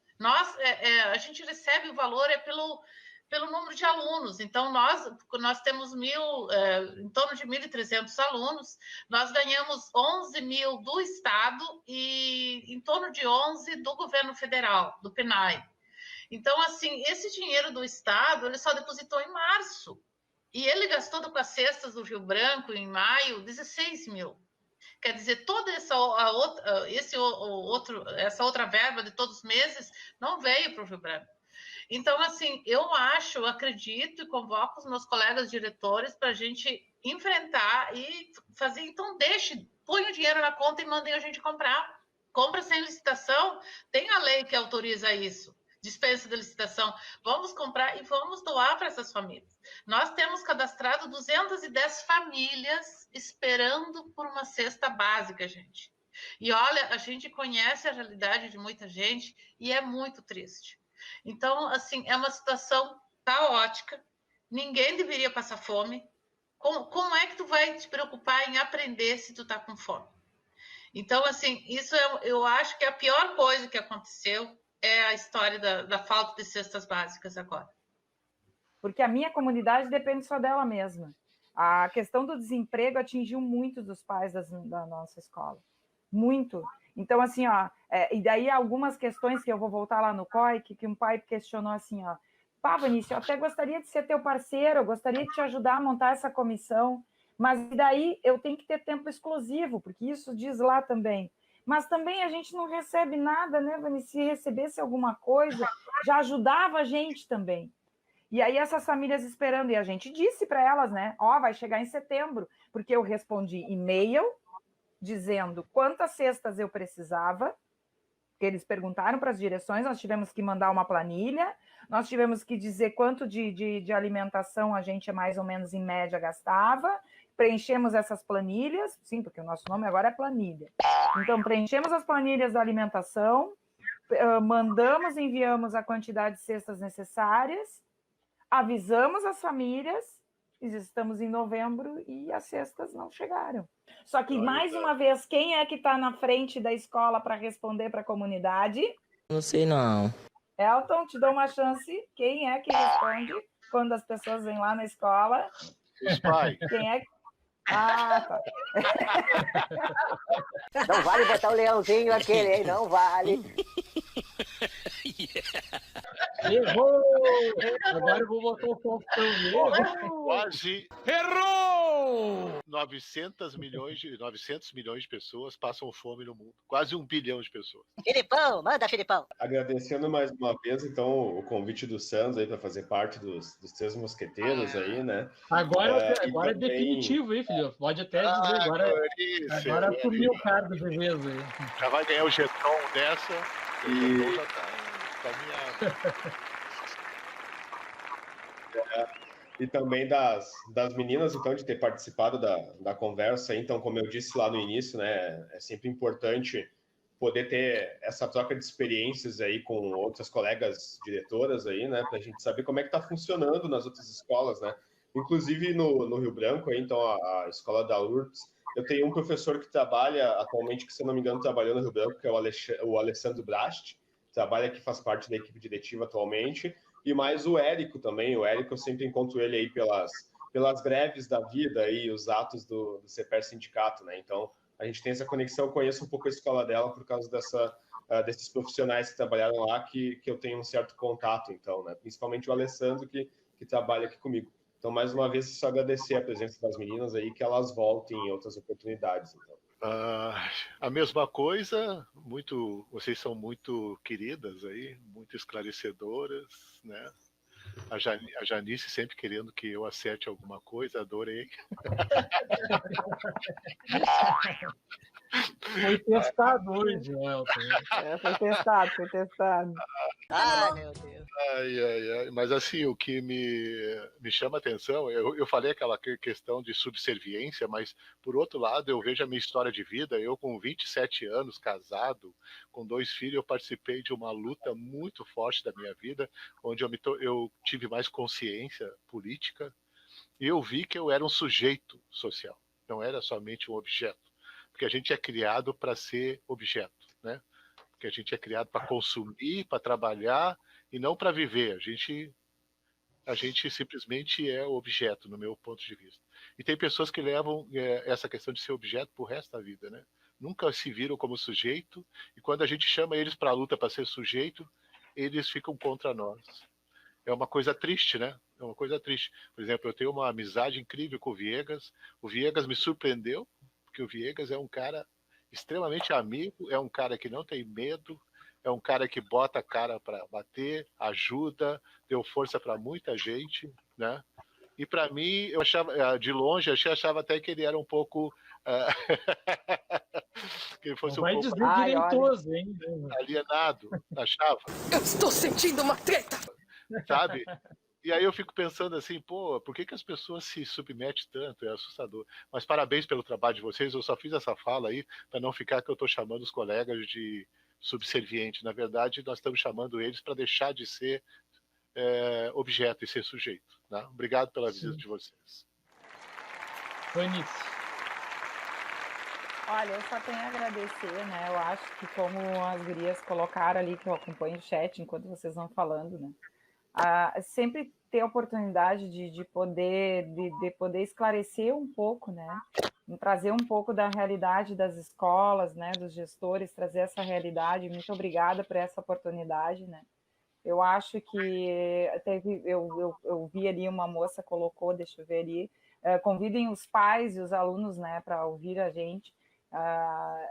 a gente recebe o valor pelo número de alunos. Então, nós temos em torno de 1.300 alunos, nós ganhamos 11 mil do Estado e em torno de 11 do governo federal, do PNAE. Então, assim, esse dinheiro do Estado, ele só depositou em março. E ele gastou com as cestas do Rio Branco, em maio, 16 mil. Quer dizer, toda essa outra verba de todos os meses não veio para o Rio Branco. Então, assim, eu acredito e convoco os meus colegas diretores para a gente enfrentar e fazer. Então, põe o dinheiro na conta e mandem a gente comprar. Compra sem licitação, tem a lei que autoriza isso. Dispensa de licitação. Vamos comprar e vamos doar para essas famílias. Nós temos cadastrado 210 famílias esperando por uma cesta básica, gente. E olha, a gente conhece a realidade de muita gente e é muito triste. Então, assim, é uma situação caótica. Ninguém deveria passar fome. Como é que tu vai te preocupar em aprender se tu tá com fome? Então, assim, isso eu acho que a pior coisa que aconteceu é a história da falta de cestas básicas agora. Porque a minha comunidade depende só dela mesma. A questão do desemprego atingiu muito dos pais da nossa escola. Muito. Então, assim, e daí algumas questões que eu vou voltar lá no COI, que um pai questionou assim, pá, Vinícius, eu até gostaria de ser teu parceiro, eu gostaria de te ajudar a montar essa comissão, mas daí eu tenho que ter tempo exclusivo, porque isso diz lá também. Mas também a gente não recebe nada, né, Vinícius? Se recebesse alguma coisa, já ajudava a gente também. E aí essas famílias esperando, e a gente disse para elas, né, vai chegar em setembro, porque eu respondi e-mail dizendo quantas cestas eu precisava, porque eles perguntaram para as direções, nós tivemos que mandar uma planilha, nós tivemos que dizer quanto de alimentação a gente mais ou menos em média gastava, preenchemos essas planilhas, sim, porque o nosso nome agora é planilha. Então, preenchemos as planilhas da alimentação, enviamos a quantidade de cestas necessárias, avisamos as famílias, estamos em novembro e as cestas não chegaram. Só que, mais uma vez, quem é que está na frente da escola para responder para a comunidade? Não sei não. Elton, te dou uma chance. Quem é que responde quando as pessoas vêm lá na escola? Os pais. Quem é que... tá. Não vale botar o leãozinho aquele, hein? Não vale. Errou! Agora eu vou botar o Faustão nele. Quase Errou! 900 milhões de pessoas passam fome no mundo. Quase 1 bilhão de pessoas. Filipão, manda, Filipão. Agradecendo mais uma vez, então, o convite do Santos aí para fazer parte dos Três Mosqueteiros aí, né? Agora também... é definitivo, hein, filho? Pode até dizer. Agora assumiu o cargo de vez aí. Já vai ganhar o jeton dessa. O jeton já tá caminhado. E também das meninas, então, de ter participado da conversa. Então, como eu disse lá no início, né, é sempre importante poder ter essa troca de experiências aí com outras colegas diretoras aí, né, para a gente saber como é que está funcionando nas outras escolas, né. Inclusive no Rio Branco, aí, então, a escola da Lourdes, eu tenho um professor que trabalha atualmente, que se não me engano trabalhou no Rio Branco, que é o Alessandro Brast, trabalha aqui, faz parte da equipe diretiva atualmente, e mais o Érico também. O Érico, eu sempre encontro ele aí pelas greves da vida e os atos do CEPER Sindicato, né? Então, a gente tem essa conexão, eu conheço um pouco a escola dela por causa desses profissionais que trabalharam lá, que eu tenho um certo contato, então, né? Principalmente o Alessandro, que trabalha aqui comigo. Então, mais uma vez, só agradecer a presença das meninas aí, que elas voltem em outras oportunidades, então. A mesma coisa, vocês são muito queridas aí, muito esclarecedoras, né? A Janice sempre querendo que eu acerte alguma coisa, adorei. Foi testado hoje, Elton. Foi testado. Meu Deus. Ai. Mas assim, o que me chama a atenção, eu falei aquela questão de subserviência, mas por outro lado, eu vejo a minha história de vida. Eu, com 27 anos, casado, com 2 filhos, eu participei de uma luta muito forte da minha vida, onde eu tive mais consciência política, e eu vi que eu era um sujeito social, não era somente um objeto. Porque a gente é criado para ser objeto, né? Porque a gente é criado para consumir, para trabalhar e não para viver. A gente a gente simplesmente é objeto, no meu ponto de vista. E tem pessoas que levam essa questão de ser objeto pro resto da vida, né? Nunca se viram como sujeito, e quando a gente chama eles para a luta para ser sujeito, eles ficam contra nós. É uma coisa triste, né? É uma coisa triste. Por exemplo, eu tenho uma amizade incrível com o Viegas. O Viegas me surpreendeu, porque o Viegas é um cara extremamente amigo, é um cara que não tem medo, é um cara que bota a cara para bater, ajuda, deu força para muita gente, né? E para mim, eu achava, de longe, achava até que ele era um pouco... que ele fosse Não vai um pouco dizer direitoso, hein? alienado, achava. Eu estou sentindo uma treta! Sabe? E aí eu fico pensando assim, pô, por que as pessoas se submetem tanto? É assustador. Mas parabéns pelo trabalho de vocês. Eu só fiz essa fala aí para não ficar que eu estou chamando os colegas de subserviente. Na verdade, nós estamos chamando eles para deixar de ser objeto e ser sujeito. Né? Obrigado pela visita de vocês. Vanice. Olha, eu só tenho a agradecer, né? Eu acho que como as gurias colocaram ali, que eu acompanho o chat enquanto vocês vão falando, né? Sempre ter a oportunidade de poder esclarecer um pouco, né? Trazer um pouco da realidade das escolas, né? Dos gestores, trazer essa realidade. Muito obrigada por essa oportunidade, né? Eu acho que eu vi ali uma moça colocou, deixa eu ver ali, convidem os pais e os alunos, né, para ouvir a gente.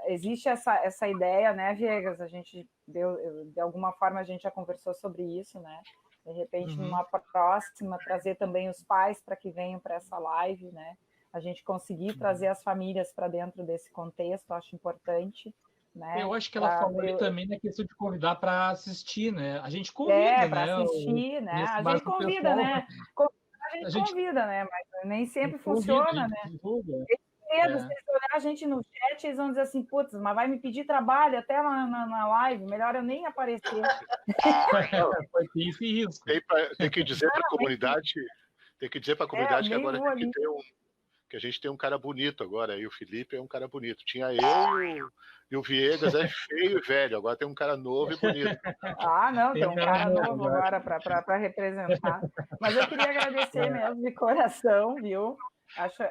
Existe essa ideia, né, Viegas? A gente de alguma forma a gente já conversou sobre isso, né? De repente, numa próxima, trazer também os pais para que venham para essa live, né? A gente conseguir trazer as famílias para dentro desse contexto, acho importante. Né? Eu acho que ela falou ali também na questão de convidar para assistir, né? A gente convida, para assistir, né? A gente convida, né? A gente convida, né? Mas nem sempre funciona, né? Medo, se eles olhar a gente no chat, eles vão dizer assim, putz, mas vai me pedir trabalho até na live, melhor eu nem aparecer. Tem que dizer para a comunidade, que agora que a gente tem um cara bonito agora, e o Felipe é um cara bonito. Tinha eu e o Viegas é feio e velho, agora tem um cara novo e bonito. Não, tem um cara novo agora para representar. Mas eu queria agradecer mesmo de coração, viu? Acho,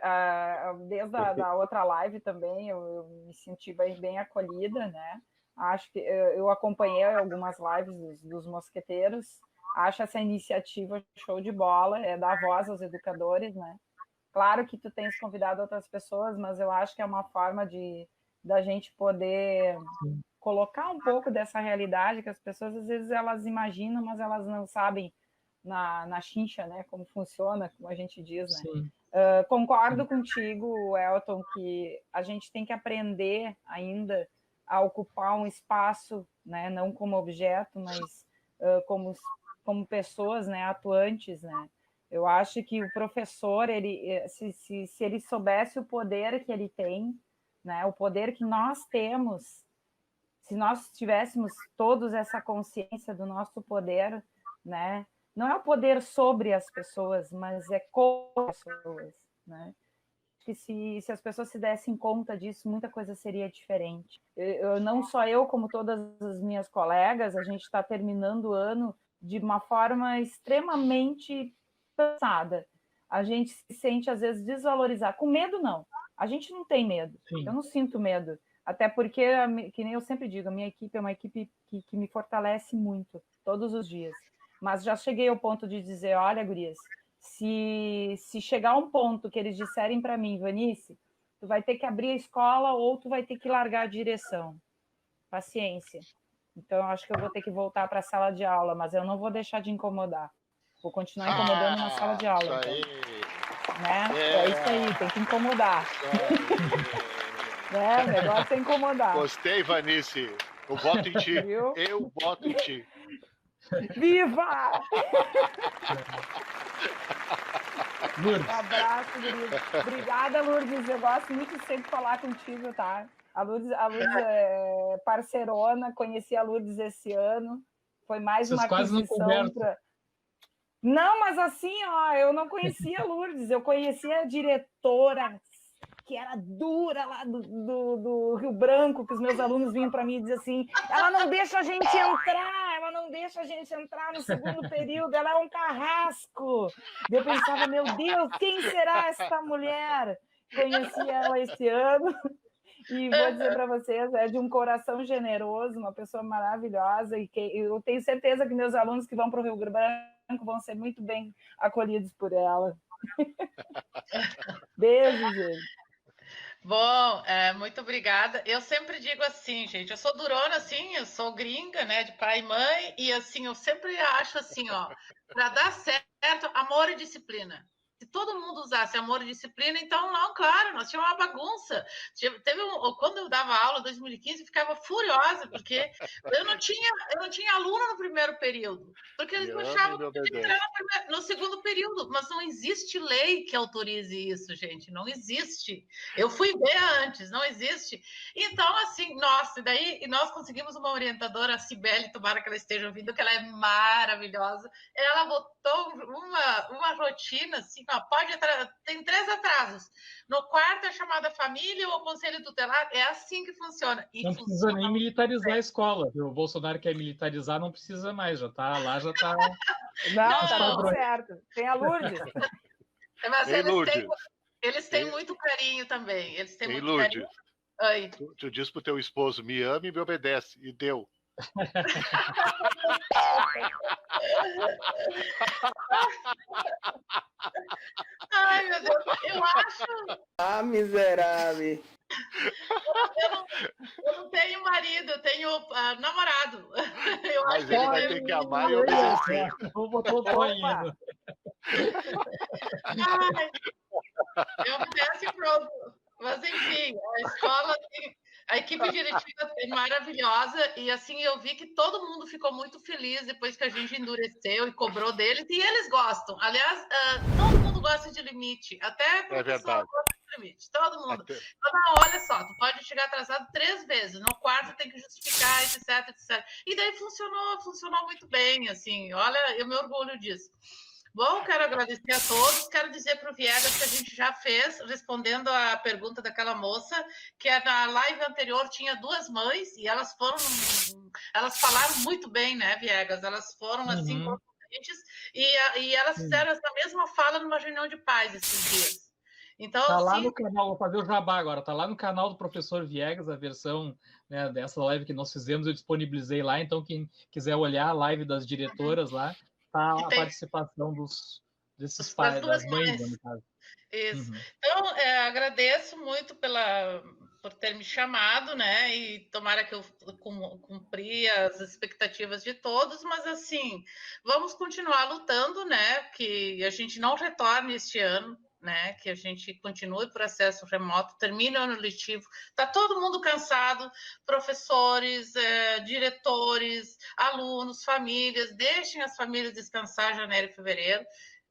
desde a outra live também eu me senti bem acolhida, né? Acho que eu acompanhei algumas lives dos mosqueteiros, acho essa iniciativa show de bola, dar voz aos educadores, né? Claro que tu tens convidado outras pessoas, mas eu acho que é uma forma da gente poder colocar um pouco dessa realidade que as pessoas às vezes elas imaginam, mas elas não sabem na chincha, né? Como funciona, como a gente diz, né? Concordo contigo, Elton, que a gente tem que aprender ainda a ocupar um espaço, né, não como objeto, mas como pessoas, né, atuantes, né? Eu acho que o professor, se ele soubesse o poder que ele tem, né, o poder que nós temos, se nós tivéssemos todos essa consciência do nosso poder, né, não é o poder sobre as pessoas, mas é com as pessoas, né? Que se as pessoas se dessem conta disso, muita coisa seria diferente. Não só eu, como todas as minhas colegas, a gente está terminando o ano de uma forma extremamente cansada. A gente se sente, às vezes, desvalorizar. Com medo, não. A gente não tem medo. Sim. Eu não sinto medo. Até porque, que nem eu sempre digo, a minha equipe é uma equipe que me fortalece muito, todos os dias. Mas já cheguei ao ponto de dizer, olha, gurias, se chegar um ponto que eles disserem para mim, Vanice, tu vai ter que abrir a escola ou tu vai ter que largar a direção. Paciência. Então, eu acho que eu vou ter que voltar para a sala de aula, mas eu não vou deixar de incomodar. Vou continuar incomodando na sala de aula. Isso aí. Então, né? É isso aí, tem que incomodar. O negócio é incomodar. Gostei, Vanice. Eu voto em ti. Viu? Eu voto em ti. Viva! Lourdes. Um abraço, Lourdes. Obrigada, Lourdes. Eu gosto muito de sempre falar contigo, tá? A Lourdes é parceirona, conheci a Lourdes esse ano. Foi mais uma aquisição para... Não, mas assim, ó, eu não conhecia a Lourdes, eu conhecia a diretora que era dura lá do Rio Branco, que os meus alunos vinham para mim e diziam assim, ela não deixa a gente entrar no segundo período, ela é um carrasco. Eu pensava, meu Deus, quem será essa mulher? Conheci ela esse ano e vou dizer para vocês, é de um coração generoso, uma pessoa maravilhosa, e que eu tenho certeza que meus alunos que vão para o Rio Branco vão ser muito bem acolhidos por ela. Beijo, gente. Bom, muito obrigada. Eu sempre digo assim, gente, eu sou durona, assim, eu sou gringa, né, de pai e mãe, e assim, eu sempre acho assim, ó, para dar certo, amor e disciplina. Se todo mundo usasse amor e disciplina, então, não, claro, nós tínhamos uma bagunça. Quando eu dava aula em 2015, eu ficava furiosa, porque eu não tinha aluno no primeiro período, porque eles me achavam que eu tinha que entrar no segundo período, mas não existe lei que autorize isso, gente, não existe. Eu fui ver antes, não existe. Então, assim, nossa, e nós conseguimos uma orientadora, a Cibele, tomara que ela esteja ouvindo, que ela é maravilhosa. Ela botou uma rotina, assim, tem 3 atrasos. No quarto é chamada família ou conselho tutelar, é assim que funciona. E não precisa nem militarizar a escola. O Bolsonaro quer militarizar, não precisa mais, já tá lá, já tá. Não, tá tudo certo. Tem a Lourdes. Mas eles têm muito carinho também. Eles têm muito Lourdes, carinho. Tu diz pro teu esposo, me ama e me obedece, e deu. Ai, meu Deus, eu acho... Ah, miserável. Eu não tenho marido, eu tenho namorado. Mas ele vai ter que amar e obedecer. Vou botar o banho. Eu obedece e pronto. Mas, enfim, a escola a equipe diretiva é maravilhosa e, assim, eu vi que todo mundo ficou muito feliz depois que a gente endureceu e cobrou deles, e eles gostam. Aliás, todo mundo gosta de limite, até a professora gosta de limite, todo mundo. Então, olha só, tu pode chegar atrasado 3 vezes, no quarto tem que justificar, etc, etc. E daí funcionou muito bem, assim, olha, eu me orgulho disso. Bom, quero agradecer a todos, quero dizer para o Viegas que a gente já fez, respondendo a pergunta daquela moça, que na live anterior tinha 2 mães, e elas falaram muito bem, né, Viegas? Elas foram, assim, competentes, e elas fizeram essa mesma fala numa reunião de pais esses dias. Então, tá lá no canal, vou fazer o jabá agora, tá lá no canal do professor Viegas, a versão, né, dessa live que nós fizemos, eu disponibilizei lá, então quem quiser olhar a live das diretoras lá, tá a participação desses pais, das mães, no caso. Isso. Então, agradeço muito por ter me chamado, né? E tomara que eu cumpri as expectativas de todos, mas assim, vamos continuar lutando, né? Que a gente não retorne este ano, né? Que a gente continue o processo remoto, termine o ano letivo. Está todo mundo cansado, professores, diretores, alunos, famílias, deixem as famílias descansar janeiro e fevereiro,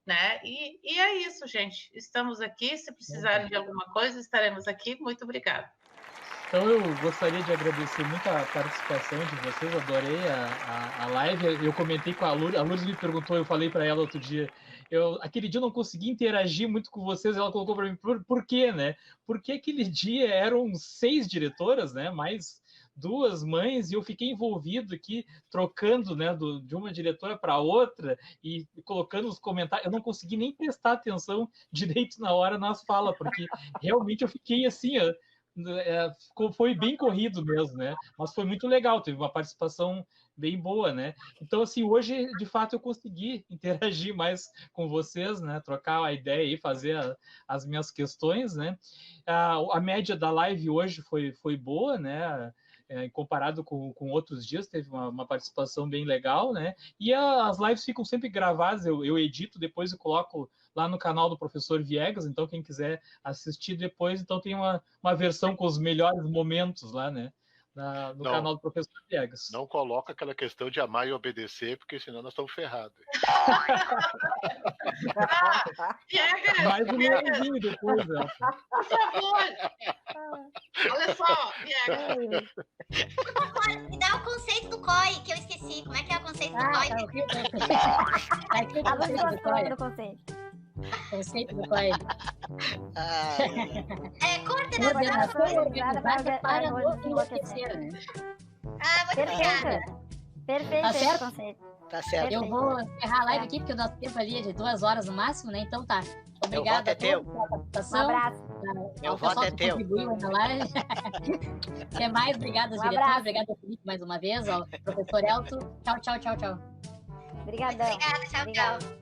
né? E é isso, gente. Estamos aqui, se precisarem de alguma coisa, estaremos aqui. Muito obrigada. Então, eu gostaria de agradecer muito a participação de vocês, adorei a live. Eu comentei com a Lourdes me perguntou, eu falei para ela outro dia, aquele dia eu não consegui interagir muito com vocês, ela colocou para mim, por quê, né? Porque aquele dia eram 6 diretoras, né? Mais 2 mães, e eu fiquei envolvido aqui, trocando, né, de uma diretora para outra, e colocando os comentários, eu não consegui nem prestar atenção direito na hora nas falas, porque realmente eu fiquei assim, foi bem corrido mesmo, né? Mas foi muito legal, teve uma participação bem boa, né? Então, assim, hoje, de fato, eu consegui interagir mais com vocês, né? Trocar a ideia e fazer as minhas questões, né? A média da live hoje foi boa, né? Comparado com outros dias, teve uma participação bem legal, né? E as lives ficam sempre gravadas, eu edito depois e coloco lá no canal do professor Viegas, então quem quiser assistir depois, então tem uma versão com os melhores momentos lá, né? No canal do professor Viegas. Não coloca aquela questão de amar e obedecer, porque senão nós estamos ferrados. Viegas! Mais um meiozinho depois, né? Por favor! Olha só, Viegas! Me dá o conceito do COI, que eu esqueci. Como é que é o conceito do COI? Tá, o conceito do COI. Conceito do COI. Coordenação organizada para não enlouquecer, né? muito obrigada. Perfeito Tá esse certo? conceito. Tá certo. Eu vou encerrar a live aqui, porque o nosso tempo ali é de 2 horas no máximo, né? Então tá. Obrigado voto é teu. pela participação. Um abraço. Meu Ao voto pessoal é que teu. contribuiu na live. Até mais, obrigado aos diretores, obrigado ao Felipe mais uma vez, ao professor Elton. Tchau, tchau, tchau, tchau. Obrigadão. Obrigada, tchau, tchau.